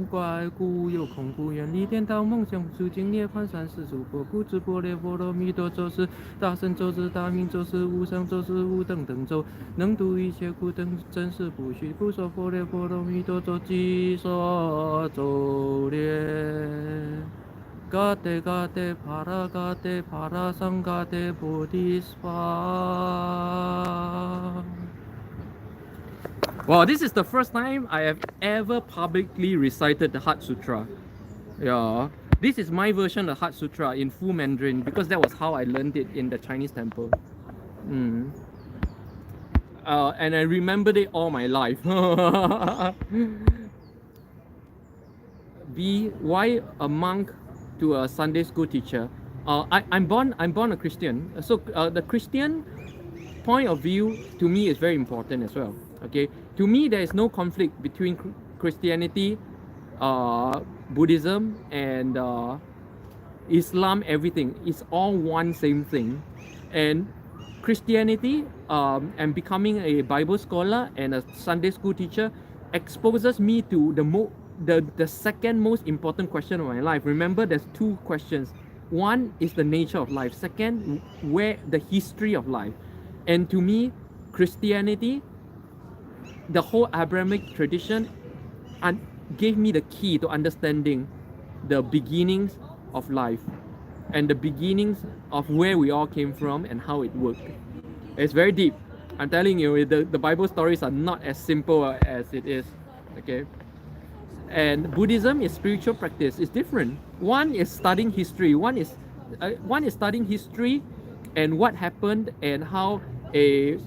无有空，故远离颠倒梦想，究竟涅槃三世诸佛，故知般若波罗蜜多咒是大圣咒是大明咒是无上咒是无等等咒，能度一切苦等真实不虚，故说般若波罗蜜多咒即说咒略。Gate para gate para sangate bodhisattva. Wow, this is the first time I have ever publicly recited the Heart Sutra. Yeah, this is my version of the Heart Sutra in full Mandarin, because that was how I learned it in the Chinese temple. And I remembered it all my life. Why a monk to a Sunday school teacher? I'm born a Christian, so the Christian point of view to me is very important as well. Okay, to me there is no conflict between Christianity, Buddhism, and Islam. Everything is all one same thing. And Christianity and becoming a Bible scholar and a Sunday school teacher exposes me to the second most important question of my life. Remember, there's two questions. One is the nature of life. Second, where the history of life. And to me, Christianity, the whole Abrahamic tradition, and gave me the key to understanding the beginnings of life and the beginnings of where we all came from and how it worked. It's very deep. I'm telling you, the Bible stories are not as simple as it is. Okay. And Buddhism is spiritual practice. It's different. One is studying history. One is studying history and what happened and how a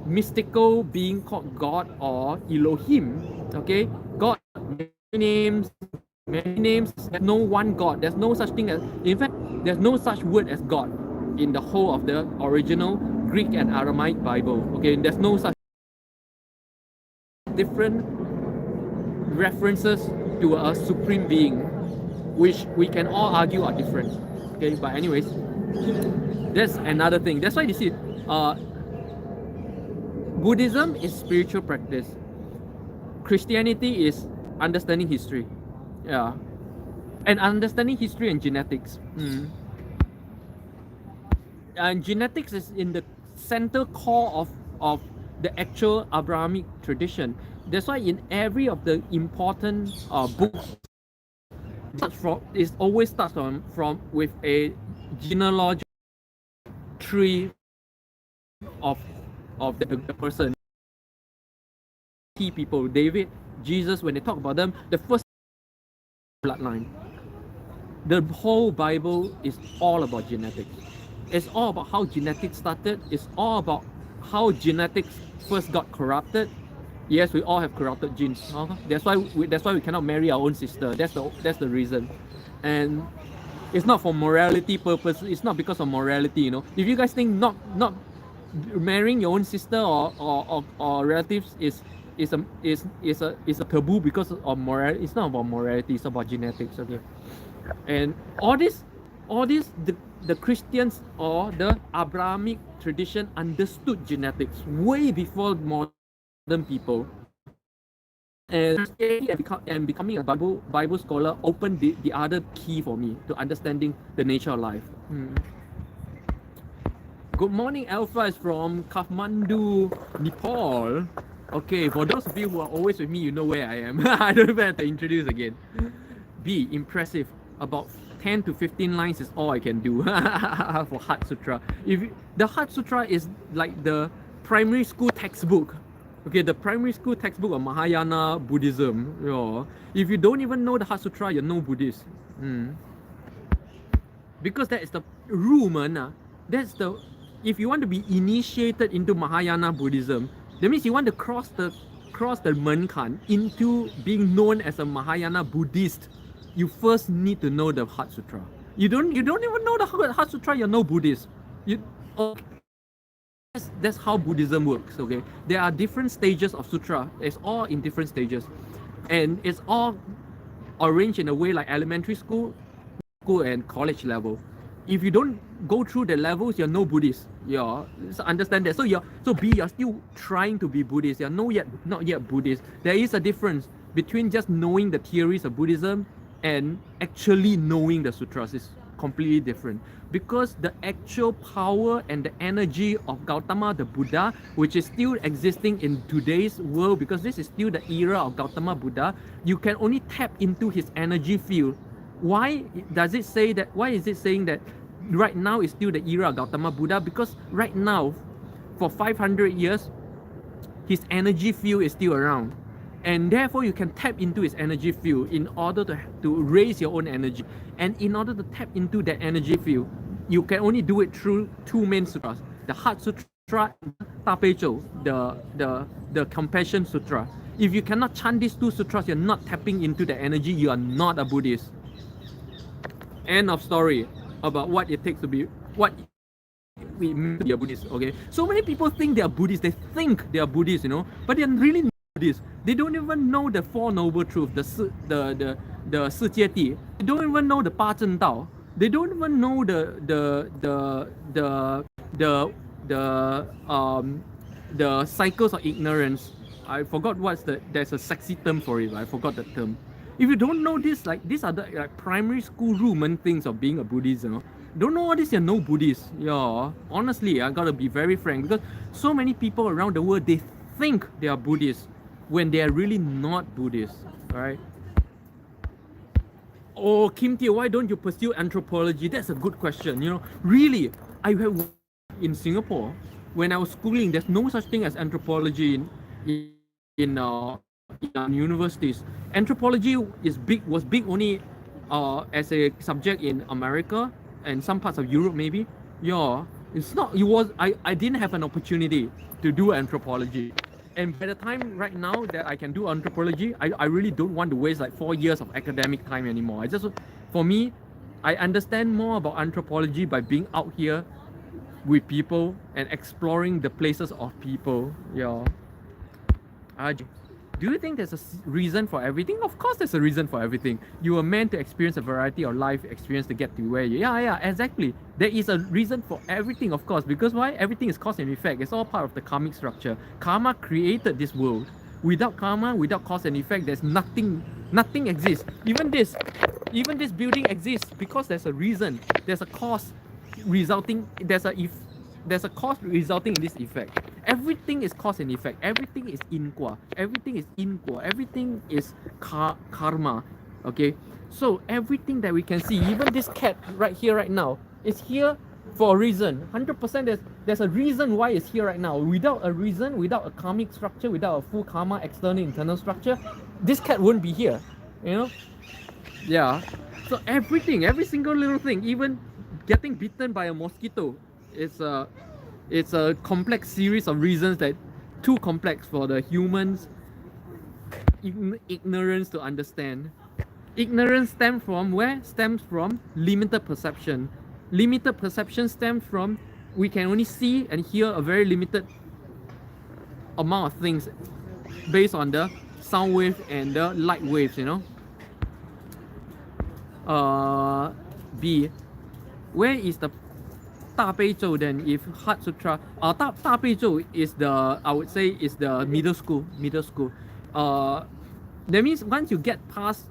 mystical being called God or Elohim, okay, God, many names, there's no one God, there's no such thing as, in fact, there's no such word as God in the whole of the original Greek and Aramaic Bible, okay, there's no such different references to a supreme being, which we can all argue are different, okay, but anyways, that's another thing. That's why you see, Buddhism is spiritual practice. Christianity is understanding history. Yeah. And understanding history and genetics. And genetics is in the center core of the actual Abrahamic tradition. That's why in every of the important books, it always starts from with a genealogical tree of the person. Key people, David, Jesus, when they talk about them, the first bloodline. The whole Bible is all about genetics. It's all about how genetics started. It's all about how genetics first got corrupted. Yes, we all have corrupted genes. That's why we cannot marry our own sister. That's the reason. And it's not for morality purpose. It's not because of morality. If you guys think not marrying your own sister or relatives is a taboo because of morality, it's not about morality. It's about genetics. Okay, and all this the Christians or the Abrahamic tradition understood genetics way before modern people. And becoming a Bible scholar opened the other key for me to understanding the nature of life. Good morning, Alpha is from Kathmandu, Nepal. Okay, for those of you who are always with me, you know where I am. I don't even have to introduce again. B, impressive. About 10 to 15 lines is all I can do for Heart Sutra. The Heart Sutra is like the primary school textbook. Okay, the primary school textbook of Mahayana Buddhism. If you don't even know the Heart Sutra, you're no Buddhist. Because that is the rumen. If you want to be initiated into Mahayana Buddhism, that means you want to cross the Menkan into being known as a Mahayana Buddhist. You first need to know the Heart Sutra. You don't even know the Heart Sutra, you're no Buddhist. That's how Buddhism works. Okay, there are different stages of sutra. It's all in different stages, and it's all arranged in a way like elementary school and college level. If you don't go through the levels, you're no Buddhist. So understand that. So you're still trying to be Buddhist. You're not yet Buddhist. There is a difference between just knowing the theories of Buddhism and actually knowing the sutras. Is completely different, because the actual power and the energy of Gautama the Buddha, which is still existing in today's world, because this is still the era of Gautama Buddha, you can only tap into his energy field. Why is it saying that right now is still the era of Gautama Buddha? Because right now, for 500 years, his energy field is still around, and therefore you can tap into his energy field in order to raise your own energy. And in order to tap into that energy field, you can only do it through two main sutras: the Heart Sutra and Tapechou, the Compassion Sutra. If you cannot chant these two sutras, you're not tapping into the energy. You are not a Buddhist. End of story about what it takes to be what we mean to be a Buddhist. Okay, so many people think they are Buddhists. They think they are Buddhists, but they're really not Buddhists. They don't even know the Four Noble Truths, the 世界谛. They don't even know the 八正道. They don't even know the cycles of ignorance. I forgot there's a sexy term for it, but I forgot the term. If you don't know this, these are the primary school rumen things of being a Buddhist, Don't know all this, you're no Buddhist. Honestly, I gotta be very frank, because so many people around the world, they think they are Buddhists when they are really not Buddhist, right? Oh, Kim Teo, why don't you pursue anthropology? That's a good question. Really, I have in Singapore when I was schooling. There's no such thing as anthropology in universities. Anthropology was big only as a subject in America and some parts of Europe maybe. It's not, it was, I didn't have an opportunity to do anthropology. And by the time right now that I can do anthropology, I really don't want to waste like 4 years of academic time anymore. For me, I understand more about anthropology by being out here with people and exploring the places of people. Yeah. Do you think there's a reason for everything? Of course, there's a reason for everything. You were meant to experience a variety of life experience to get to where you. Yeah, exactly. There is a reason for everything, of course, because why? Everything is cause and effect. It's all part of the karmic structure. Karma created this world. Without karma, without cause and effect, there's nothing. Nothing exists. Even this building exists because there's a reason. There's a cause resulting. There's a cause resulting in this effect. Everything is cause and effect. Everything is inqua. Everything is inqua. Everything is karma. Okay? So everything that we can see, even this cat right here, right now, is here for a reason. 100% there's a reason why it's here right now. Without a reason, without a karmic structure, without a full karma, external, internal structure, this cat wouldn't be here. You know? Yeah. So everything, every single little thing, even getting bitten by a mosquito, it's a complex series of reasons that too complex for the humans ignorance to understand. Ignorance stems from where? Stems from limited perception. Limited perception stems from we can only see and hear a very limited amount of things based on the sound wave and the light waves, you know. B. Where is the 大悲咒 then if Heart Sutra? 大悲咒 is the, I would say, is the middle school. That means once you get past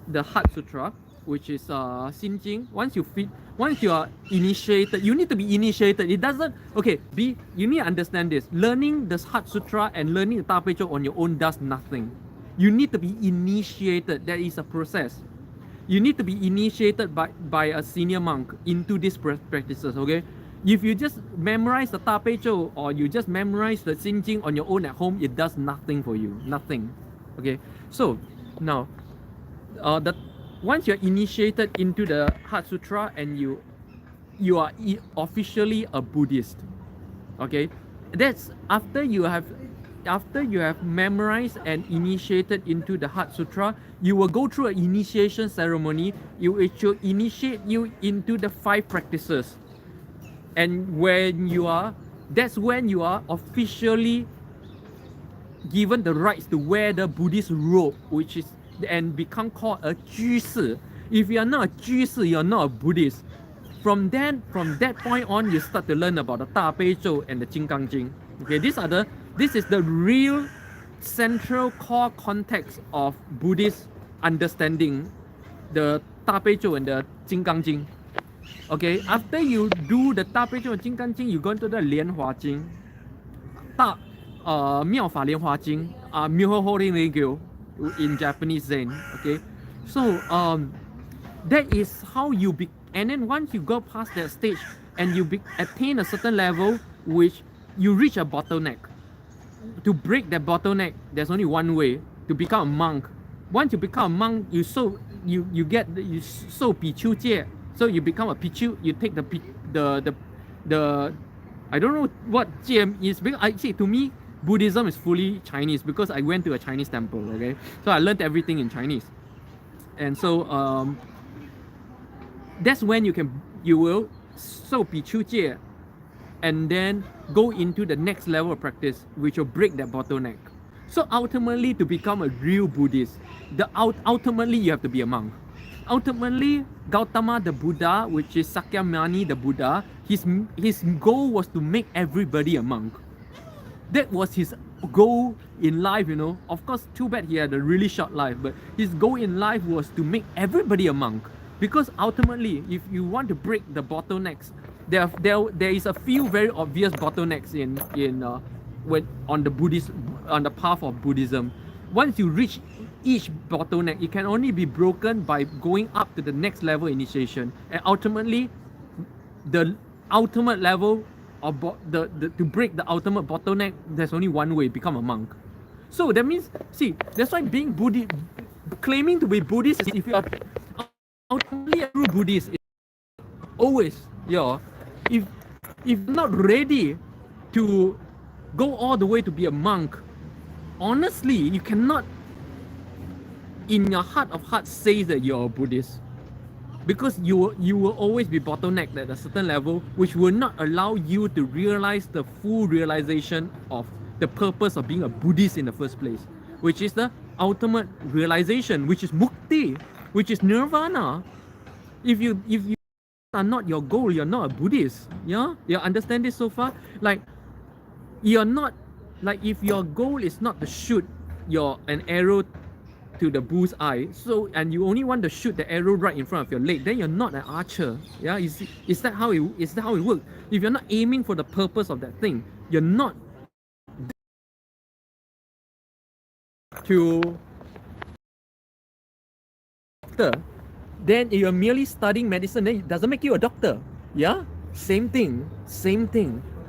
the Heart Sutra, which is Xin Jing, once you are initiated, you need to be initiated. It doesn't, okay, you need to understand this. Learning the Heart Sutra and learning the 大悲咒 on your own does nothing. You need to be initiated. That is a process. You need to be initiated by a senior monk into these practices, okay? If you just memorize the 大悲咒 or you just memorize the Xin Jing on your own at home, it does nothing for you. Nothing. Okay? So, now, once you're initiated into the Heart Sutra and you are officially a Buddhist, okay? That's after you have memorized and initiated into the Heart Sutra, you will go through an initiation ceremony. It will initiate you into the 5 practices. And that's when you are officially given the rights to wear the Buddhist robe, and become called a 居士. If you are not a 居士, you are not a Buddhist. From that point on, you start to learn about the 大悲咒 and the 金刚经. Okay, this is the real central core context of Buddhist understanding the 大悲咒 and the 金刚经. Okay, after you do the 大悲咒 and 金刚经, you go into the 莲华经, 妙法莲华经, Myoho Renge in Japanese Zen. Okay, so that is how you and then once you go past that stage and you attain a certain level, which you reach a bottleneck. To break that bottleneck, there's only one way: to become a monk. Once you become a monk, you sow pichu jie. So you become a pichu. You take the I don't know what jie is, because to me Buddhism is fully Chinese because I went to a Chinese temple. Okay, so I learned everything in Chinese, and so that's when you will sow pichu jie, and then go into the next level of practice, which will break that bottleneck. So ultimately, to become a real Buddhist, ultimately you have to be a monk. Ultimately, Gautama the Buddha, which is Sakyamuni the Buddha, his goal was to make everybody a monk. That was his goal in life, you know. Of course, too bad he had a really short life, but his goal in life was to make everybody a monk. Because ultimately, if you want to break the bottlenecks, there is a few very obvious bottlenecks on the path of Buddhism. Once you reach each bottleneck, it can only be broken by going up to the next level initiation, and ultimately, the ultimate level of to break the ultimate bottleneck, there's only one way: become a monk. So that means, see, that's why being Buddhist, claiming to be Buddhist, is if you are ultimately a true Buddhist, always, if if you're not ready to go all the way to be a monk, honestly, you cannot, in your heart of hearts, say that you're a Buddhist. Because you will always be bottlenecked at a certain level, which will not allow you to realize the full realization of the purpose of being a Buddhist in the first place, which is the ultimate realization, which is mukti, which is nirvana. If you are not your goal, you're not a Buddhist. Yeah, you understand this so far? Like, you're not, like, if your goal is not to shoot an arrow to the bull's eye, so, and you only want to shoot the arrow right in front of your leg, then you're not an archer. Yeah, is that how it works? If you're not aiming for the purpose of that thing, you're not to doctor, then you're merely studying medicine, then it doesn't make you a doctor. Yeah, same thing.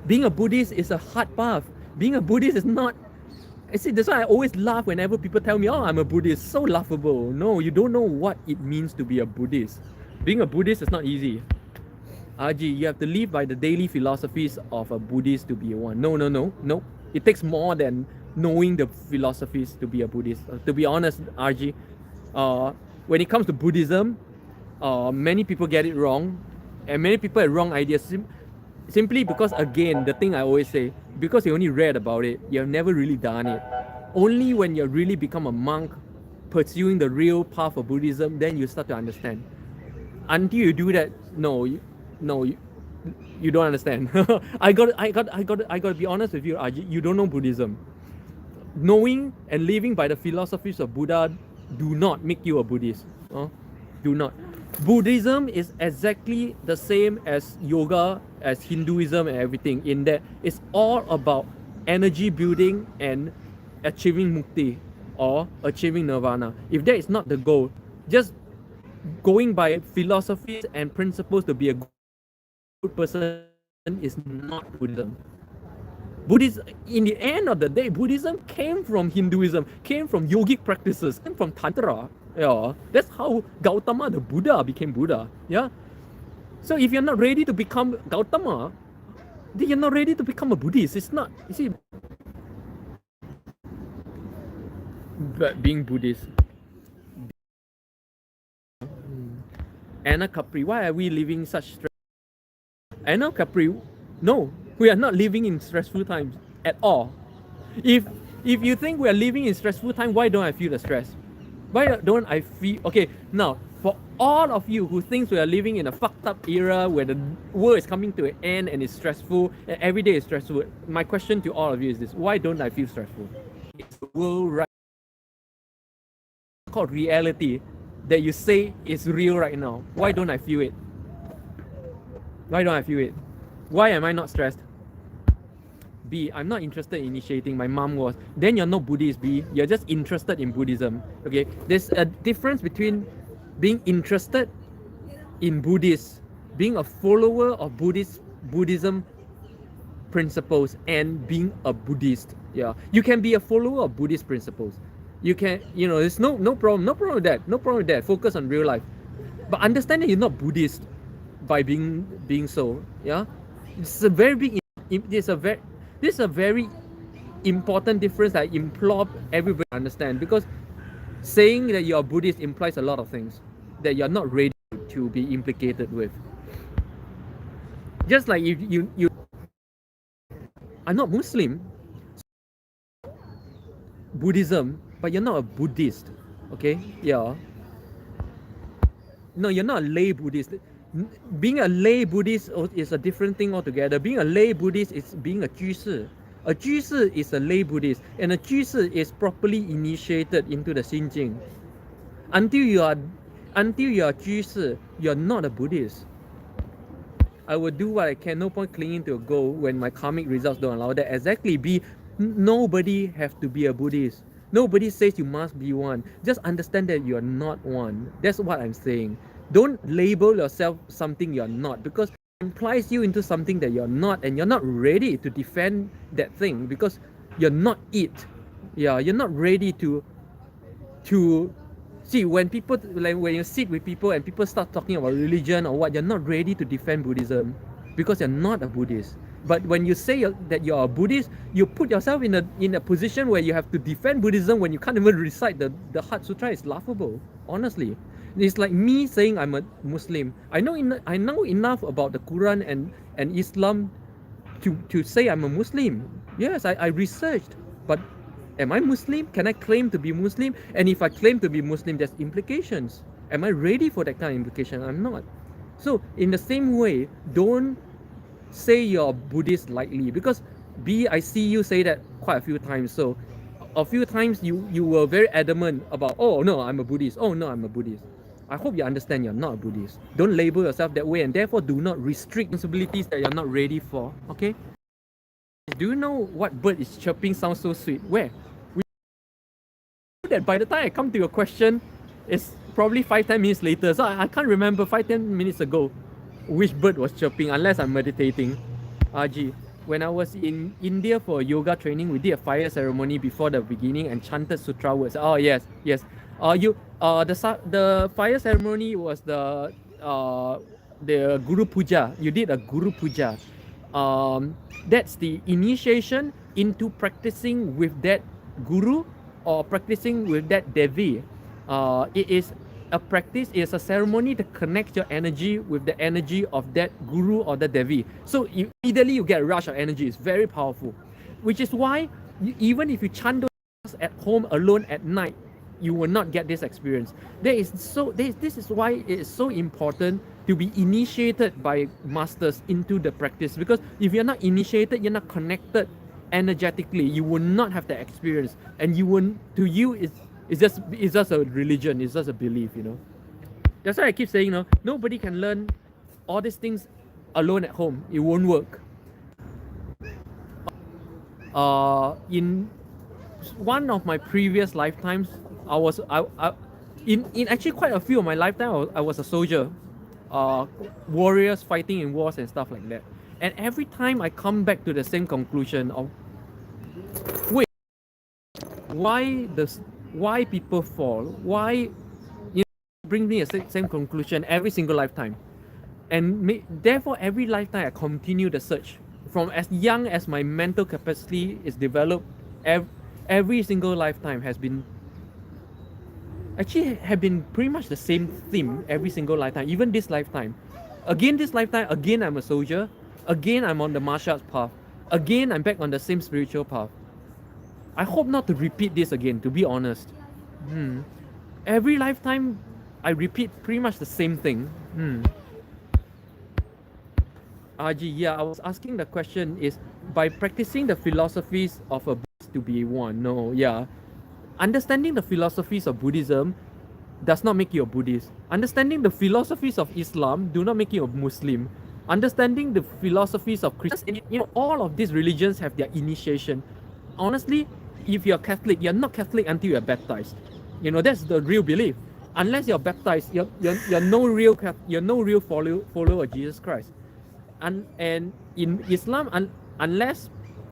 Being a Buddhist is a hard path. Being a Buddhist is not. I see, that's why I always laugh whenever people tell me, oh, I'm a Buddhist. So laughable. No, you don't know what it means to be a Buddhist. Being a Buddhist is not easy. Aji, you have to live by the daily philosophies of a Buddhist to be one. No. It takes more than knowing the philosophies to be a Buddhist. To be honest, Arji, when it comes to Buddhism, many people get it wrong, and many people have wrong ideas. Simply because, again, the thing I always say, because you only read about it, you have never really done it. Only when you really become a monk, pursuing the real path of Buddhism, then you start to understand. Until you do that, you don't understand. I got to be honest with you, Ajit. You don't know Buddhism. Knowing and living by the philosophies of Buddha do not make you a Buddhist. Do not. Buddhism is exactly the same as yoga, as Hinduism and everything, in that it's all about energy building and achieving mukti or achieving nirvana. If that is not the goal, just going by philosophies and principles to be a good person is not Buddhism. Buddhism, in the end of the day, Buddhism came from Hinduism, came from yogic practices, came from Tantra. Yeah, that's how Gautama the Buddha became Buddha. Yeah. So if you're not ready to become Gautama, then you're not ready to become a Buddhist. It's not, you see, but being Buddhist. Anna Capri, why are we living such stress? Anna Capri, no, we are not living in stressful times at all. If you think we are living in stressful time, why don't I feel the stress? Why don't I feel, okay, now, for all of you who thinks we are living in a fucked up era where the world is coming to an end and it's stressful, and every day is stressful, my question to all of you is this: why don't I feel stressful? It's the world right called reality that you say is real right now. Why don't I feel it? Why don't I feel it? Why am I not stressed? B, I'm not interested in initiating. My mom was. Then you're not Buddhist, B. You're just interested in Buddhism. Okay? There's a difference between being interested in Buddhist, being a follower of Buddhism principles, and being a Buddhist. Yeah. You can be a follower of Buddhist principles. You can, there's no problem. No problem with that. No problem with that. Focus on real life. But understand that you're not Buddhist by being so. Yeah. It's a very big. This is a very important difference that I implore everybody to understand, because saying that you're Buddhist implies a lot of things that you're not ready to be implicated with. Just like if you are not Muslim, Buddhism, but you're not a Buddhist, okay? Yeah. No, you're not a lay Buddhist. Being a lay Buddhist is a different thing altogether. Being a lay Buddhist is being a 居士. A 居士 is a lay Buddhist, and a 居士 is properly initiated into the Xinjing. Until you are 居士, you're not a Buddhist. I will do what I can. No point clinging to a goal when my karmic results don't allow that. Exactly. Nobody have to be a Buddhist. Nobody says you must be one. Just understand that you are not one. That's what I'm saying. Don't label yourself something you're not, because it implies you into something that you're not, and you're not ready to defend that thing because you're not it. Yeah, you're not ready to see when you sit with people and people start talking about religion or what, you're not ready to defend Buddhism. because you're not a Buddhist. But when you say that you're a Buddhist, you put yourself in a position where you have to defend Buddhism when you can't even recite the Heart Sutra. Is laughable, honestly. It's like me saying I'm a Muslim. I know enough about the Quran and Islam to say I'm a Muslim. Yes, I researched, but am I Muslim? Can I claim to be Muslim? And if I claim to be Muslim, there's implications. Am I ready for that kind of implication? I'm not. So in the same way, don't say you're Buddhist lightly, because I see you say that quite a few times. So a few times you were very adamant about, oh no, I'm a Buddhist. Oh no, I'm a Buddhist. I hope you understand you're not a Buddhist. Don't label yourself that way, and therefore do not restrict responsibilities that you're not ready for. Okay? Do you know what bird is chirping sounds so sweet? Where? We know that by the time I come to your question, it's probably 5-10 minutes later. So I can't remember 5-10 minutes ago which bird was chirping unless I'm meditating. Aji, when I was in India for yoga training, we did a fire ceremony before the beginning and chanted sutra words. Oh yes. The fire ceremony was the Guru Puja. You did a Guru Puja. That's the initiation into practicing with that guru or practicing with that devi. It is a practice, it is a ceremony to connect your energy with the energy of that guru or the devi. So immediately you get a rush of energy. It's very powerful, which is why even if you chant those at home alone at night, you will not get this experience. This is why it is so important to be initiated by masters into the practice, because if you're not initiated, you're not connected energetically, you will not have the experience, and it's just a religion, it's just a belief, you know. That's why I keep saying, nobody can learn all these things alone at home. It won't work. In one of my previous lifetimes, in actually quite a few of my lifetime, I was a soldier, warriors fighting in wars and stuff like that. And every time I come back to the same conclusion of, wait, why people fall? Why, bring me a same conclusion every single lifetime, and therefore every lifetime I continue the search. From as young as my mental capacity is developed, every single lifetime have been pretty much the same theme every single lifetime. Even this lifetime, again I'm a soldier. Again I'm on the martial arts path. Again I'm back on the same spiritual path. I hope not to repeat this again, to be honest. Every lifetime I repeat pretty much the same thing. Aji, yeah, I was asking the question is by practicing the philosophies of a Buddhist to be one. No, yeah. Understanding the philosophies of Buddhism does not make you a Buddhist. Understanding the philosophies of Islam do not make you a Muslim. Understanding the philosophies of Christianity, all of these religions have their initiation. Honestly, if you're Catholic, you're not Catholic until you're baptized. That's the real belief. Unless you're baptized, you're no real follower of Jesus Christ. And in Islam, unless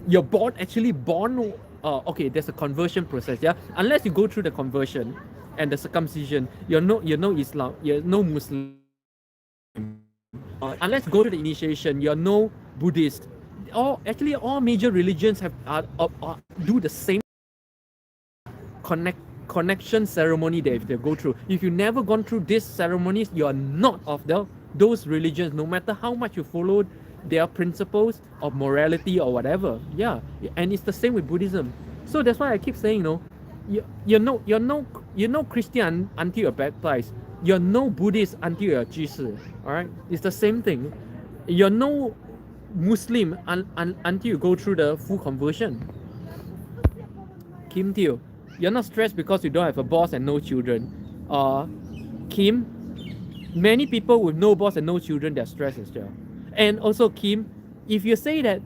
you're born, there's a conversion process, yeah. Unless you go through the conversion and the circumcision, you're no Islam, you're no Muslim. Unless you go to the initiation, you're no Buddhist. All major religions do the same connection ceremony that they go through. If you've never gone through these ceremonies, you are not of those religions, no matter how much you followed their principles of morality or whatever. Yeah, and it's the same with Buddhism. So that's why I keep saying, you're no Christian until you're baptized. You're no Buddhist until you're Jesus. All right, it's the same thing. You're no Muslim until you go through the full conversion. Kim Teo, you're not stressed because you don't have a boss and no children. Kim, many people with no boss and no children, they're stressed as well. And also, Kim, if you say that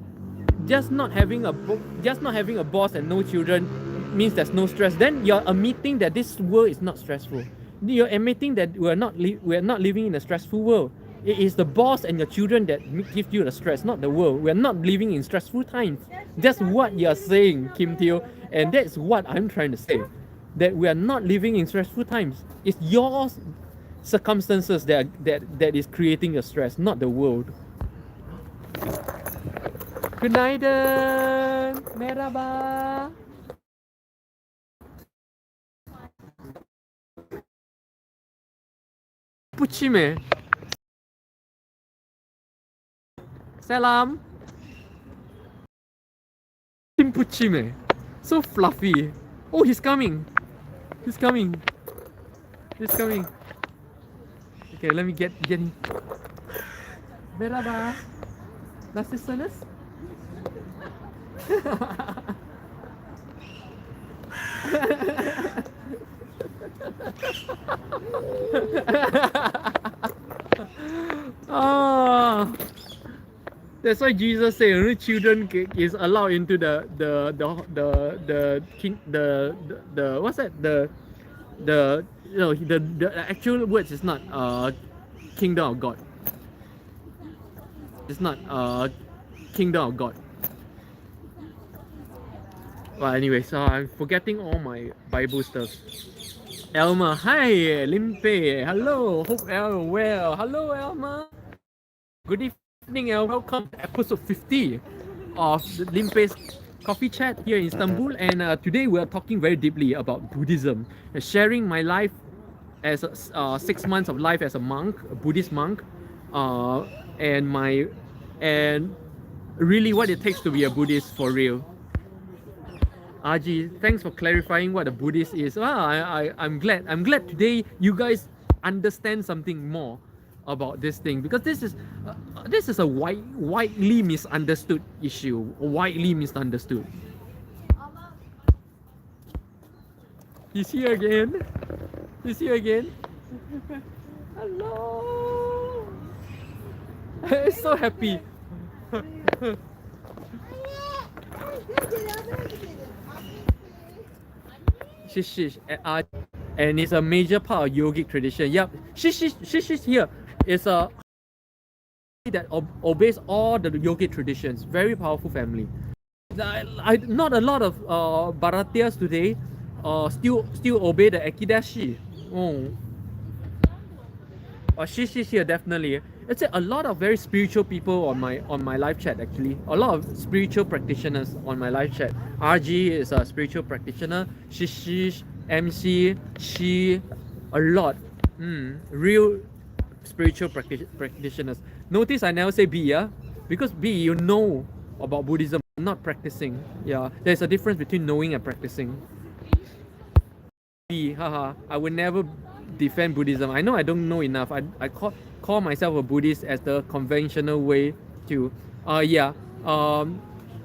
just not having a boss and no children means there's no stress, then you're admitting that this world is not stressful. You're admitting that we're not living in a stressful world. It is the boss and your children that give you the stress, not the world. We're not living in stressful times. That's what you're saying, Kim Teo, and that's what I'm trying to say. That we are not living in stressful times. It's your circumstances that is creating the stress, not the world. Günaydın. Merhaba. Puchime. Selam. Tim Puchime. So fluffy. Oh, he's coming. He's coming. He's coming. Okay, let me get him. Merhaba. Nasılsınız? Oh, that's why Jesus said only children is allowed into the king the what's that the no the actual words is not kingdom of God. It's not kingdom of God. Well, anyway, so I'm forgetting all my Bible stuff. Elma, hi, Limpeh, hello, hope you're well. Hello, Elma. Good evening, Elma. Welcome to episode 50 of the Limpeh's coffee chat here in Istanbul. And today we are talking very deeply about Buddhism, sharing my life as 6 months of life as a monk, a Buddhist monk, and really what it takes to be a Buddhist for real. Aji, thanks for clarifying what a Buddhist is. Well, I'm glad. I'm glad today you guys understand something more about this thing, because this is a widely misunderstood issue. Widely misunderstood. He's here again. He's here again. Hello. So happy. Shish, and it's a major part of yogic tradition. Yep, shish here is a that obeys all the yogic traditions. Very powerful family. Not a lot of Bharatias today still obey the Ekidashi. Oh, shish here definitely. It's a lot of very spiritual people on my live chat actually. A lot of spiritual practitioners on my live chat. RG is a spiritual practitioner. Shish, MC, Shi, a lot. Real spiritual practitioners. Notice I never say B, yeah? Because B, you know about Buddhism, not practicing. Yeah, there's a difference between knowing and practicing. B, haha, I would never defend Buddhism. I know I don't know enough. I call myself a Buddhist as the conventional way to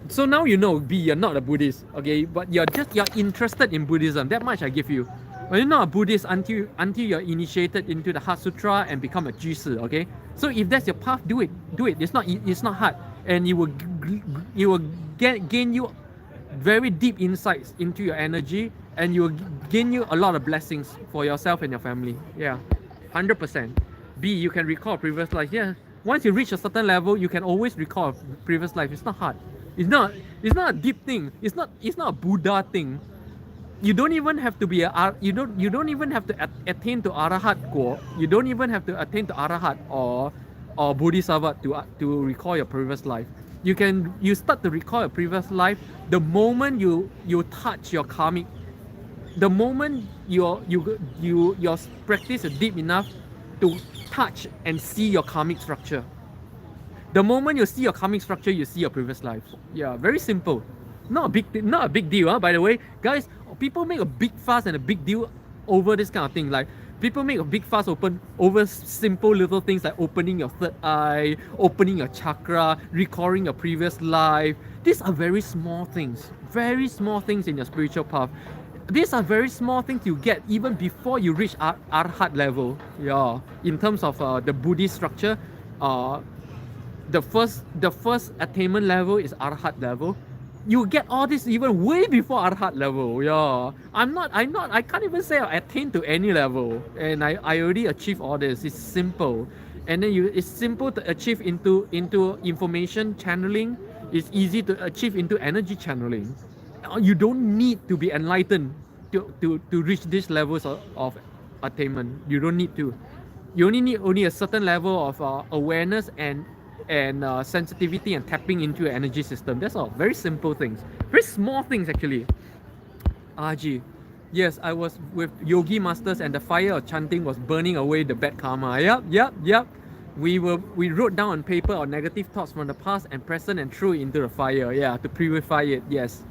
so now you know, B, you're not a Buddhist, okay, but you're interested in Buddhism. That much I give you. But you're not a Buddhist until you're initiated into the Heart Sutra and become a Jisi, okay? So if that's your path, do it. It's not hard, and it will gain you very deep insights into your energy, and you will gain you a lot of blessings for yourself and your family. Yeah, 100%. B, you can recall previous life. Yeah, once you reach a certain level, you can always recall a previous life. It's not hard. It's not a deep thing. It's not a Buddha thing. You don't even have to be you don't even have to attain to Arahat Guo. You don't even have to attain to Arahat or Bodhisattva to recall your previous life. You start to recall your previous life the moment you touch your karmic. The moment your practice is deep enough to touch and see your karmic structure. The moment you see your karmic structure, you see your previous life. Yeah, very simple. Not a big deal, by the way. Guys, people make a big fuss and a big deal over this kind of thing. Like, people make a big fuss over simple little things like opening your third eye, opening your chakra, recalling your previous life. These are very small things in your spiritual path. These are very small things you get even before you reach Arhat level. Yeah, in terms of the Buddhist structure, the first attainment level is Arhat level. You get all this even way before Arhat level. Yeah, I can't even say I attained to any level, and I already achieved all this. It's simple, and then it's simple to achieve into information channeling. It's easy to achieve into energy channeling. You don't need to be enlightened to reach these levels of attainment. You don't need to. You only need a certain level of awareness and and sensitivity and tapping into your energy system. That's all. Very simple things. Very small things actually. RG. Yes, I was with yogi masters and the fire of chanting was burning away the bad karma. Yep. We wrote down on paper our negative thoughts from the past and present and threw it into the fire. Yeah, to purify it. Yes.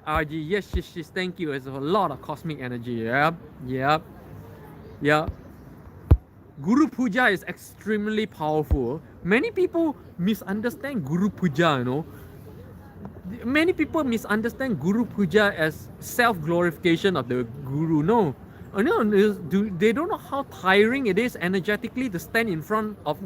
RG, yes, thank you. It's a lot of cosmic energy. Yep. Guru Puja is extremely powerful. Many people misunderstand Guru Puja, you know. Many people misunderstand Guru Puja as self-glorification of the Guru. No, they don't know how tiring it is energetically to stand in front of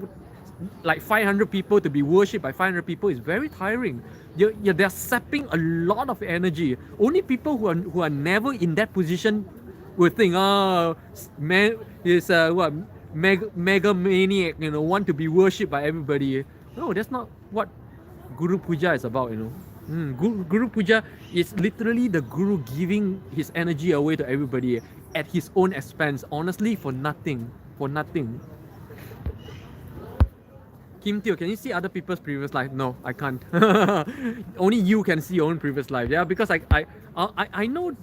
like 500 people, to be worshipped by 500 people is very tiring. They're sapping a lot of energy. Only people who are never in that position will think, oh, man, is what mega maniac, you know, want to be worshipped by everybody. No, that's not what Guru Puja is about, you know. Guru Puja is literally the Guru giving his energy away to everybody at his own expense, honestly, for nothing. Kim Teo, can you see other people's previous life? No, I can't. Only you can see your own previous life. Yeah, because I know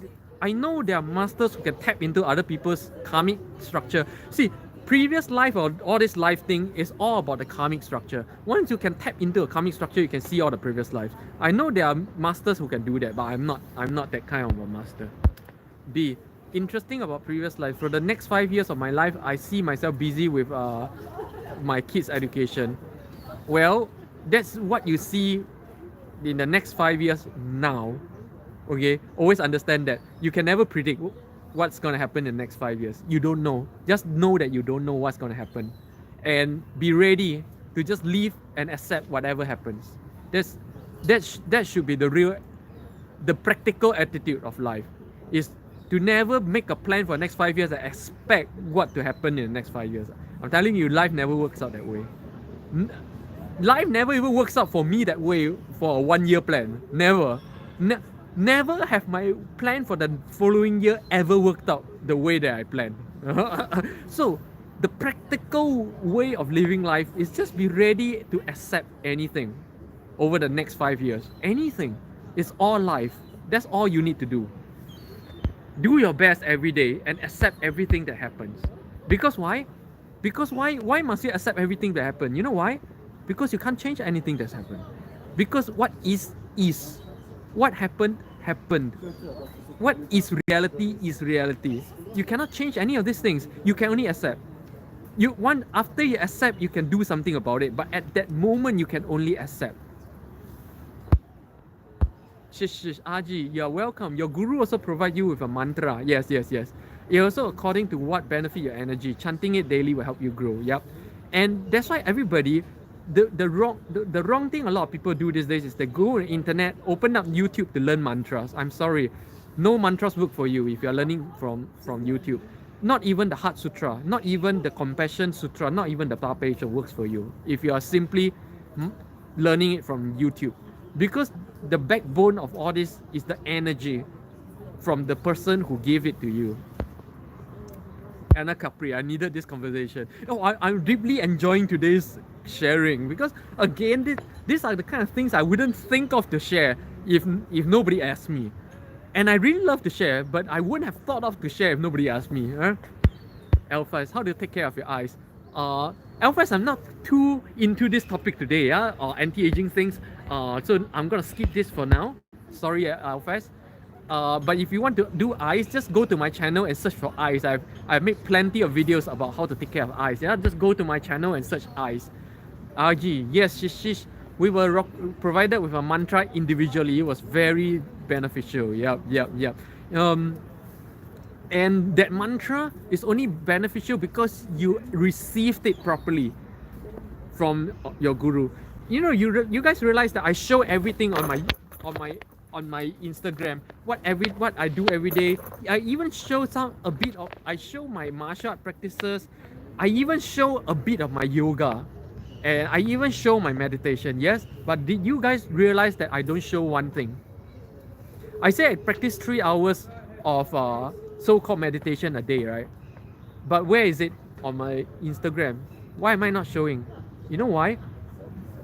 there are masters who can tap into other people's karmic structure. See, previous life or all this life thing is all about the karmic structure. Once you can tap into a karmic structure, you can see all the previous lives. I know there are masters who can do that, but I'm not that kind of a master. B, interesting about previous life. For the next 5 years of my life, I see myself busy with my kids' education. Well, that's what you see in the next 5 years now. Okay, always understand that you can never predict what's going to happen in the next 5 years. You don't know. Just know that you don't know what's going to happen, and be ready to just live and accept whatever happens. That should be the practical attitude of life, is to never make a plan for the next 5 years and expect what to happen in the next 5 years. I'm telling you, life never works out that way. Life never even works out for me that way for a 1 year plan. Never. Never have my plan for the following year ever worked out the way that I planned. So the practical way of living life is just be ready to accept anything over the next 5 years. Anything. It's all life. That's all you need to do. Do your best every day and accept everything that happens. Because why? Because why must you accept everything that happens? You know why? Because you can't change anything that's happened. Because what is. What happened. What is reality. You cannot change any of these things. You can only accept. After you accept, you can do something about it. But at that moment, you can only accept. Shish, Aji, you're welcome. Your guru also provide you with a mantra. Yes. It also according to what benefit your energy. Chanting it daily will help you grow. Yep. And that's why everybody, the wrong thing a lot of people do these days is they go on the internet, open up YouTube to learn mantras. I'm sorry, no mantras work for you if you're learning from YouTube. Not even the Heart Sutra, not even the Compassion Sutra, not even the Papaisha works for you if you are simply learning it from YouTube. Because the backbone of all this is the energy from the person who gave it to you. Anna Capri, I needed this conversation. I'm deeply enjoying today's sharing because again, these are the kind of things I wouldn't think of to share if nobody asked me. And I really love to share, but I wouldn't have thought of to share if nobody asked me. Alphas, how do you take care of your eyes? Alphas, I'm not too into this topic today, or anti-aging things. So I'm gonna skip this for now. Sorry, Alphas. But if you want to do eyes, just go to my channel and search for eyes. I've made plenty of videos about how to take care of eyes. Yeah, just go to my channel and search eyes. RG, yes, shish. We were provided with a mantra individually. It was very beneficial. Yep. And that mantra is only beneficial because you received it properly from your guru. You know, you guys realize that I show everything on my Instagram, what I do every day. I even show I show my martial art practices. I even show a bit of my yoga, and I even show my meditation. Yes, but did you guys realize that I don't show one thing? I say I practice 3 hours of so-called meditation a day, right? But where is it on my Instagram? Why am I not showing? You know why?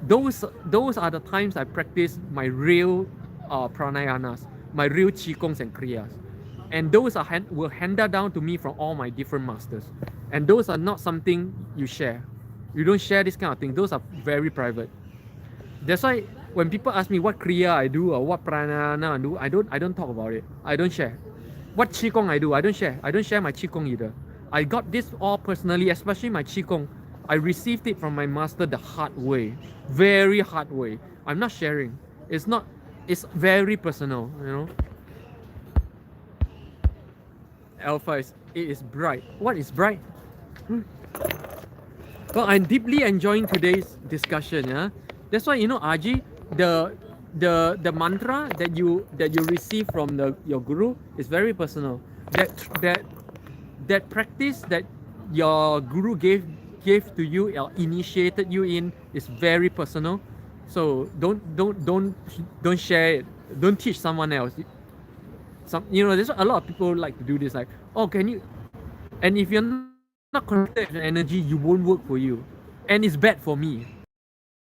Those are the times I practice my real pranayanas, my real qigongs and kriyas, and those are were handed down to me from all my different masters, and those are not something you share. You don't share this kind of thing. Those are very private. That's why when people ask me what kriya I do or what pranayana I do, I don't talk about it. I don't share. What qigong I do, I don't share. I don't share my qigong either. I got this all personally, especially my qigong. I received it from my master the hard way, very hard way. I'm not sharing. It's not. It's very personal, you know. Alpha is it is bright. What is bright? Well, I'm deeply enjoying today's discussion. Yeah, that's why you know, Aji, the mantra that you receive from your guru is very personal. That practice that your guru gave to you or initiated you in is very personal. So don't share it. Don't teach someone else. There's a lot of people like to do this. Like, oh, can you? And if you're not connected to the energy, you won't work for you, and it's bad for me.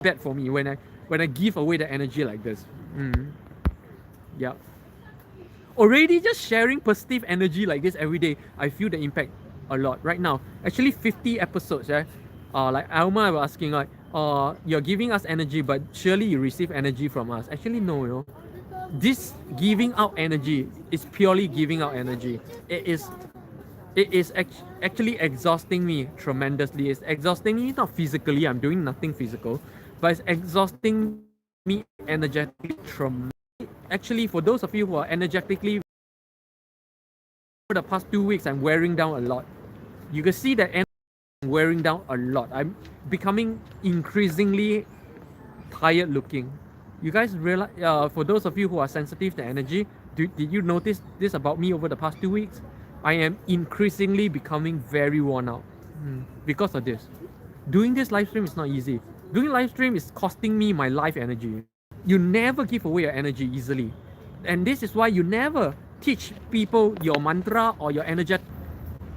Bad for me when I give away the energy like this. Yeah. Already just sharing positive energy like this every day, I feel the impact a lot right now. Actually, 50 episodes. Like Alma was asking, like, you're giving us energy, but surely you receive energy from us. Actually, no, you know. This giving out energy is purely giving out energy. It is actually exhausting me tremendously. It's exhausting me not physically. I'm doing nothing physical, but it's exhausting me energetically tremendously. Actually, for those of you who are energetically, for the past 2 weeks, I'm wearing down a lot. You can see that I'm wearing down a lot. I'm becoming increasingly tired looking. You guys realize, for those of you who are sensitive to energy, did you notice this about me over the past 2 weeks? I am increasingly becoming very worn out because of this. Doing this live stream is not easy. Doing live stream is costing me my life energy. You never give away your energy easily. And this is why you never teach people your mantra or your energy.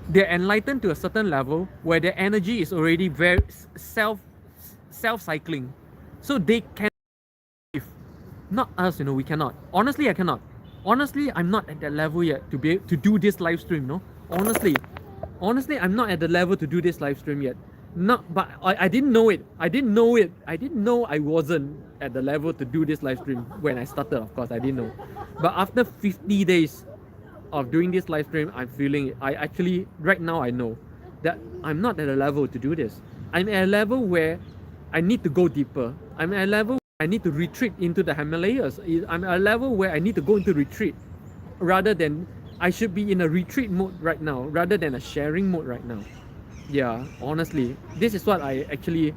They're enlightened to a certain level where their energy is already very self-cycling. So they can. Not us, you know, we cannot. Honestly, I cannot. Honestly, I'm not at that level yet to do this live stream, no? Honestly, I'm not at the level to do this live stream yet. But I didn't know it. I didn't know I wasn't at the level to do this live stream when I started, of course, I didn't know. But after 50 days of doing this live stream, I'm feeling it. I actually, right now, I know that I'm not at a level to do this. I'm at a level where I need to go deeper. I'm at a level I need to retreat into the Himalayas. I'm at a level where I need to go into retreat rather than I should be in a retreat mode right now rather than a sharing mode right now. Yeah, honestly, this is what I actually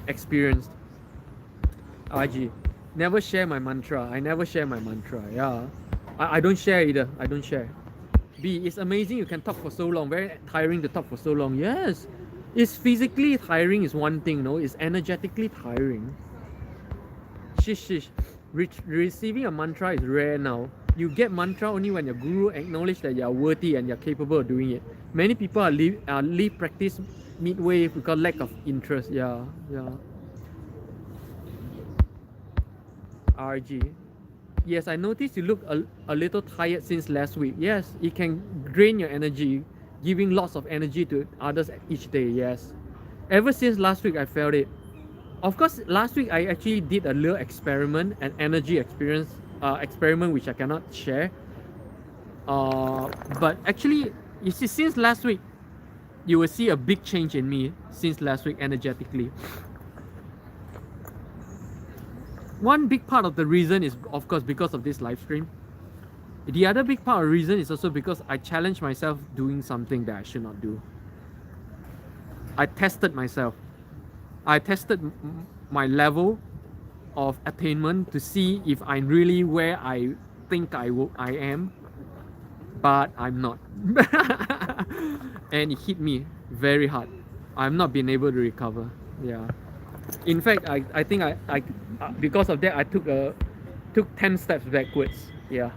experienced. Aji, never share my mantra. I never share my mantra. Yeah, I don't share either. I don't share. B, it's amazing you can talk for so long. Very tiring to talk for so long. Yes, it's physically tiring is one thing. No, it's energetically tiring. Shish. Receiving a mantra is rare now. You get mantra only when your guru acknowledge that you are worthy and you're capable of doing it. Many people are leave practice midway because lack of interest. Yeah. RG. Yes, I noticed you look a little tired since last week. Yes, it can drain your energy, giving lots of energy to others each day. Yes. Ever since last week, I felt it. Of course, last week I actually did a little experiment, an energy experiment which I cannot share. But actually, you see, since last week, you will see a big change in me since last week energetically. One big part of the reason is, of course, because of this live stream. The other big part of the reason is also because I challenged myself doing something that I should not do. I tested myself. I tested my level of attainment to see if I'm really where I think I am, but I'm not. And it hit me very hard. I'm not been able to recover. Yeah. In fact, I think I because of that I took 10 steps backwards. Yeah.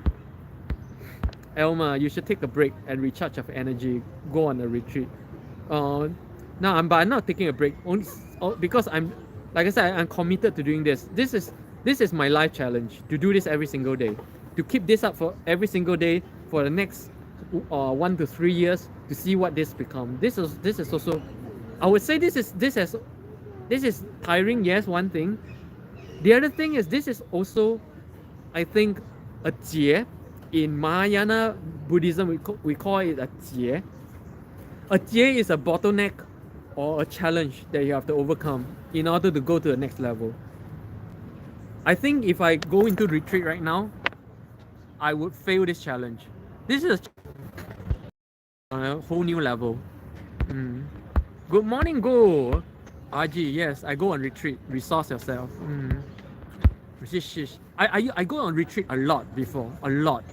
Elma, you should take a break and recharge of energy. Go on a retreat. No, but I'm not taking a break only because I'm, like I said, I'm committed to doing this. This is my life challenge, to do this every single day, to keep this up for every single day for the next 1 to 3 years, to see what this becomes. This is also, I would say this is tiring. Yes, one thing. The other thing is, this is also, I think, a jie. In Mahayana Buddhism, we call it a jie. A jie is a bottleneck or a challenge that you have to overcome in order to go to the next level. I think if I go into retreat right now, I would fail this challenge. This is a whole new level. Good morning, go. RG, yes, I go on retreat. Resource yourself. I go on retreat a lot before, a lot.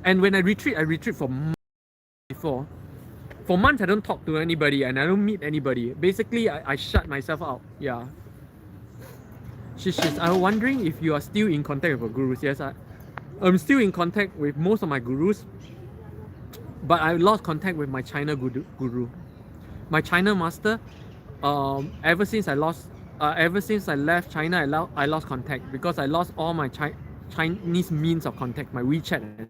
And when I retreat for months before. For months, I don't talk to anybody and I don't meet anybody. Basically, I shut myself out. Yeah. I was wondering if you are still in contact with your gurus. Yes, I'm still in contact with most of my gurus, but I lost contact with my China guru. My China master, ever since I left China, I lost contact because I lost all my Chinese means of contact, my WeChat and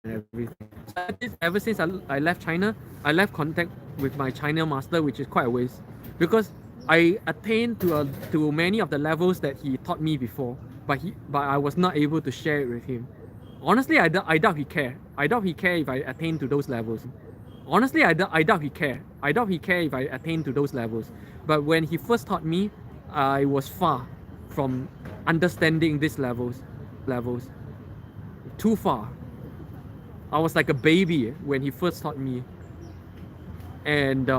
everything. So ever since I left China, I left contact with my China master, which is quite a waste, because I attained to many of the levels that he taught me before, but I was not able to share it with him. Honestly, I doubt he care. I doubt he care if I attain to those levels. Honestly, I doubt he care. I doubt he care if I attain to those levels. But when he first taught me, I was far from understanding these levels. Too far. I was like a baby when he first taught me. And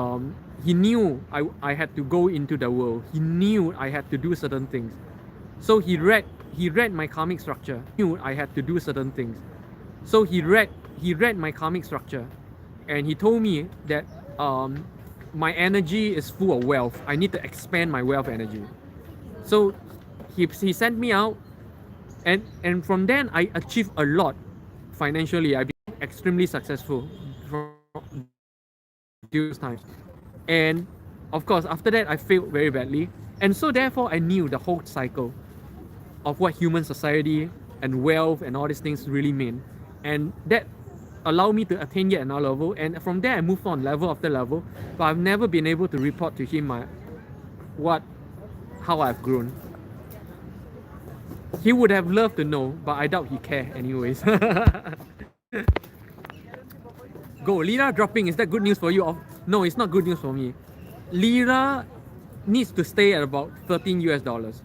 he knew I had to go into the world. He knew I had to do certain things. So he read my karmic structure. He knew I had to do certain things. So he read my karmic structure, and he told me that my energy is full of wealth. I need to expand my wealth energy. So he sent me out, and from then I achieved a lot financially. I became extremely successful from those times. And of course, after that, I failed very badly. And so therefore, I knew the whole cycle of what human society and wealth and all these things really mean. And that allowed me to attain yet another level. And from there, I moved on level after level. But I've never been able to report to him how I've grown. He would have loved to know, but I doubt he cared anyways. Go, Lira dropping, is that good news for you? No, it's not good news for me. Lira needs to stay at about 13 US dollars.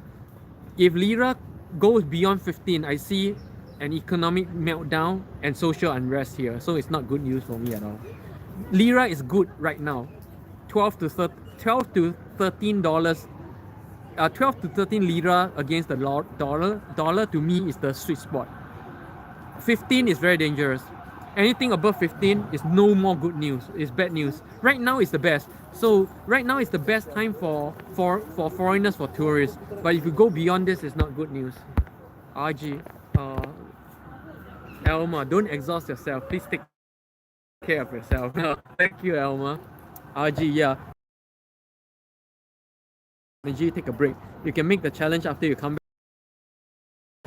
If Lira goes beyond 15, I see an economic meltdown and social unrest here. So it's not good news for me at all. Lira is good right now. 12 to 13 dollars. 12 to 13 lira against the dollar. Dollar to me is the sweet spot. 15 is very dangerous. Anything above 15 is no more good news. It's bad news. Right now is the best. So right now is the best time for foreigners, for tourists. But if you go beyond this, it's not good news. RG, Elma, don't exhaust yourself. Please take care of yourself. Thank you, Elma. RG, yeah. Energy, take a break. You can make the challenge after you come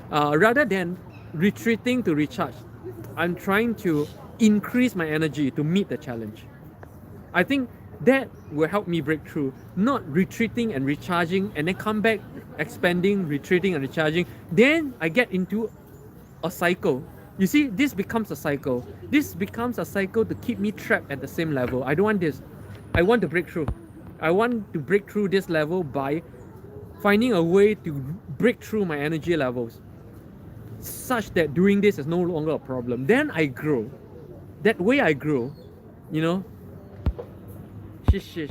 back. Rather than retreating to recharge, I'm trying to increase my energy to meet the challenge. I think that will help me break through. Not retreating and recharging and then come back, expanding, retreating and recharging. Then I get into a cycle. You see, this becomes a cycle. This becomes a cycle to keep me trapped at the same level. I don't want this. I want to break through. I want to break through this level by finding a way to break through my energy levels, such that doing this is no longer a problem. Then I grow. That way I grow, you know. Shish.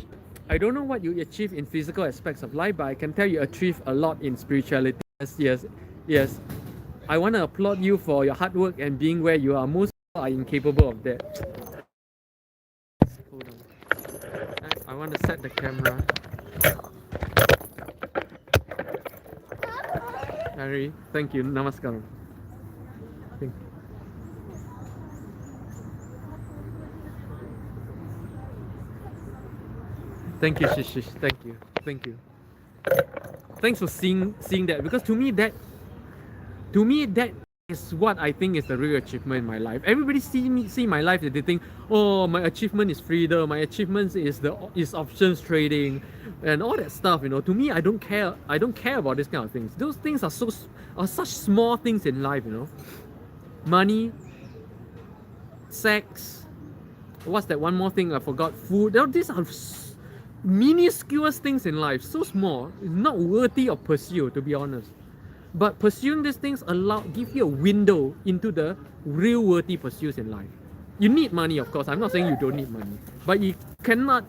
I don't know what you achieve in physical aspects of life, but I can tell you achieve a lot in spirituality. Yes. I want to applaud you for your hard work and being where you are. Most people are incapable of that. Hold on. I want to set the camera. Harry, thank you. Namaskaram. Thank you. Thank you, Shishish. Thank you. Thank you. Thanks for seeing that, because to me that is what I think is the real achievement in my life. Everybody see my life and they think, oh, my achievement is freedom, my achievement is options trading and all that stuff, you know. To me, I don't care about these kind of things. Those things are such small things in life, you know. Money, sex, what's that one more thing I forgot? Food. These are minuscule things in life, so small, it's not worthy of pursuit, to be honest. But pursuing these things give you a window into the real worthy pursuits in life. You need money, of course. I'm not saying you don't need money, but you cannot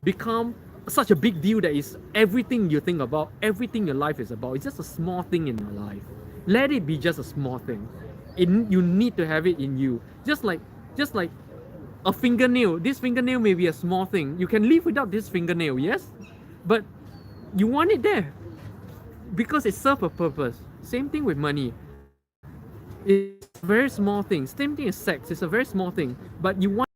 become such a big deal that is everything you think about, everything your life is about. It's just a small thing in your life. Let it be just a small thing. You need to have it in you. Just like a fingernail. This fingernail may be a small thing. You can live without this fingernail, yes? But you want it there because it serves a purpose. Same thing with money. It's a very small thing. Same thing as sex. It's a very small thing. But you want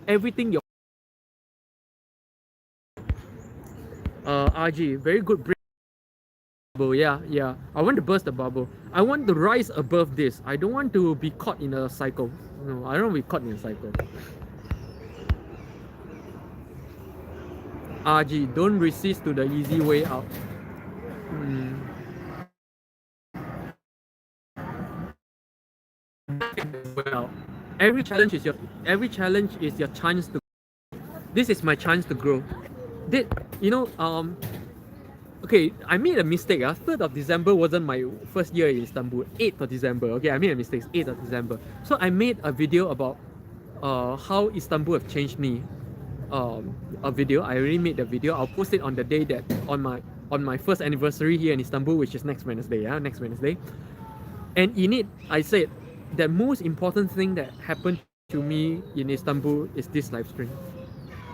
everything. RG, very good break. Yeah. I want to burst the bubble. I want to rise above this. I don't want to be caught in a cycle. No, I don't want to be caught in a cycle. RG, don't resist to the easy way out. Well, every challenge is your chance to. This is my chance to grow. Okay, I made a mistake. 3rd of December wasn't my first year in Istanbul. 8th of December. Okay, I made a mistake. 8th of December. So I made a video about how Istanbul have changed me. A video. I already made the video. I'll post it on the day that on my first anniversary here in Istanbul, which is next Wednesday. Next Wednesday. And in it, I said the most important thing that happened to me in Istanbul is this live stream.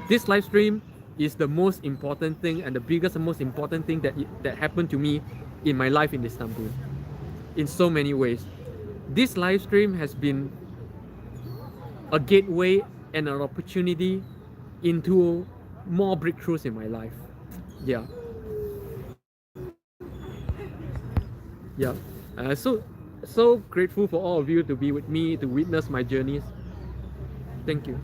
This live stream is the most important thing and the biggest and most important thing that happened to me in my life in Istanbul in so many ways. This live stream has been a gateway and an opportunity into more breakthroughs in my life. Yeah. So grateful for all of you to be with me, to witness my journeys. Thank you.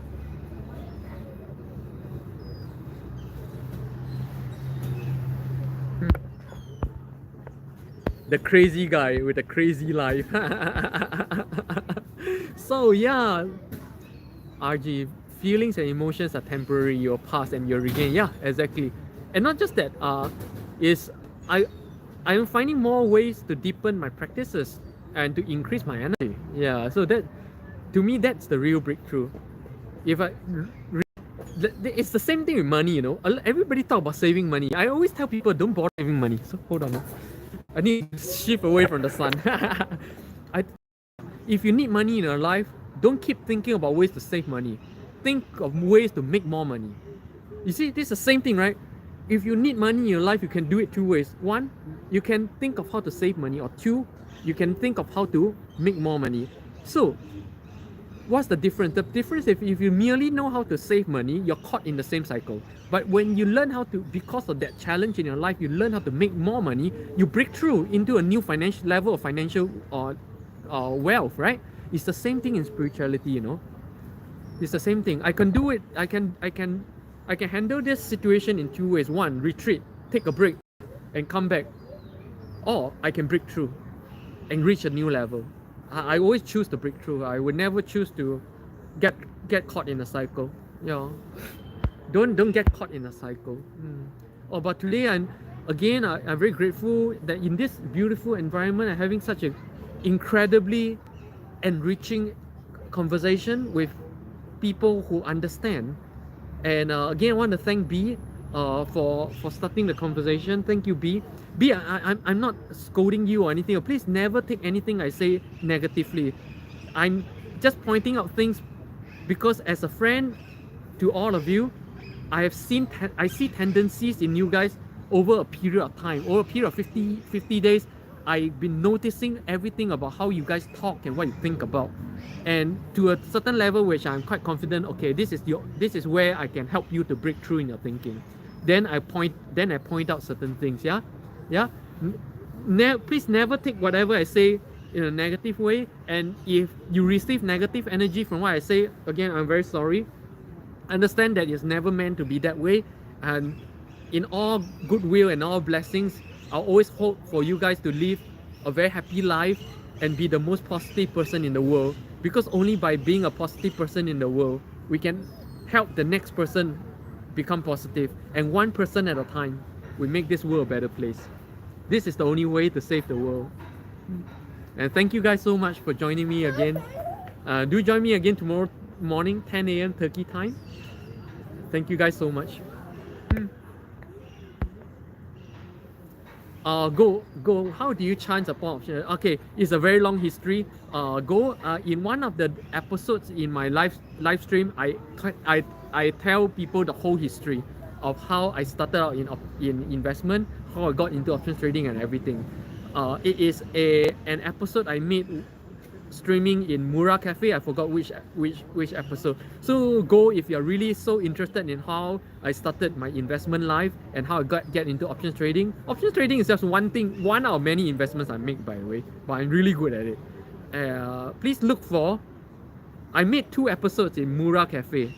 The crazy guy with a crazy life. So yeah, RG, feelings and emotions are temporary. You'll pass and you'll regain. Yeah, exactly. And not just that. I am finding more ways to deepen my practices and to increase my energy. Yeah. So that, to me, that's the real breakthrough. It's the same thing with money. You know, everybody talk about saving money. I always tell people don't bother saving money. So hold on. I need to shift away from the sun. If you need money in your life, don't keep thinking about ways to save money. Think of ways to make more money. You see, this is the same thing, right? If you need money in your life, you can do it 2 ways. 1, you can think of how to save money, or 2, you can think of how to make more money. So, what's the difference? The difference is if you merely know how to save money, you're caught in the same cycle. But when you learn how to, because of that challenge in your life, you learn how to make more money, you break through into a new financial level of financial wealth, right? It's the same thing in spirituality, you know. It's the same thing. I can do it. I can handle this situation in 2 ways. 1, retreat, take a break, and come back. Or I can break through and reach a new level. I always choose to break through. I would never choose to get caught in a cycle. Yeah. Don't get caught in a cycle. But today I'm very grateful that in this beautiful environment I'm having such an incredibly enriching conversation with people who understand. And again, I want to thank B for starting the conversation. Thank you, B. B, I'm not scolding you or anything. Please never take anything I say negatively. I'm just pointing out things because as a friend to all of you, I see tendencies in you guys over a period of time, over a period of 50 days. I've been noticing everything about how you guys talk and what you think about. And to a certain level which I'm quite confident, okay, this is where I can help you to break through in your thinking. Then I point out certain things, yeah? Yeah? Please never take whatever I say in a negative way. And if you receive negative energy from what I say, again, I'm very sorry. Understand that it's never meant to be that way. And in all goodwill and all blessings, I'll always hope for you guys to live a very happy life and be the most positive person in the world. Because only by being a positive person in the world, we can help the next person become positive. And one person at a time, we make this world a better place. This is the only way to save the world. And thank you guys so much for joining me again. Do join me again tomorrow morning, 10 a.m. Turkey time. Thank you guys so much. Go. How do you chant upon option? Okay, it's a very long history. In one of the episodes in my live stream, I tell people the whole history of how I started out in investment, how I got into options trading and everything. It is an episode I made streaming in Mura Cafe. I forgot which episode. So go if you're really so interested in how I started my investment life and how I get into options trading. Options trading is just one out of many investments I make, by the way, but I'm really good at it. Please look for. I made 2 episodes in Mura Cafe.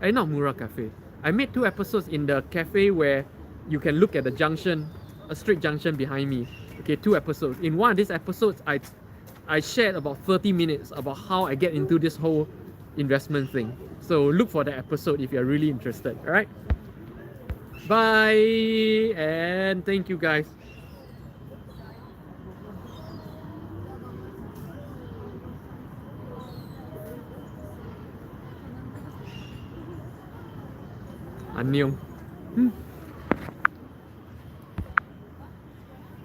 Not Mura Cafe. I made 2 episodes in the cafe where you can look at the junction, a street junction behind me. Okay, 2 episodes. In one of these episodes, I shared about 30 minutes about how I get into this whole investment thing. So look for the episode if you're really interested. All right. Bye and thank you guys. 안녕.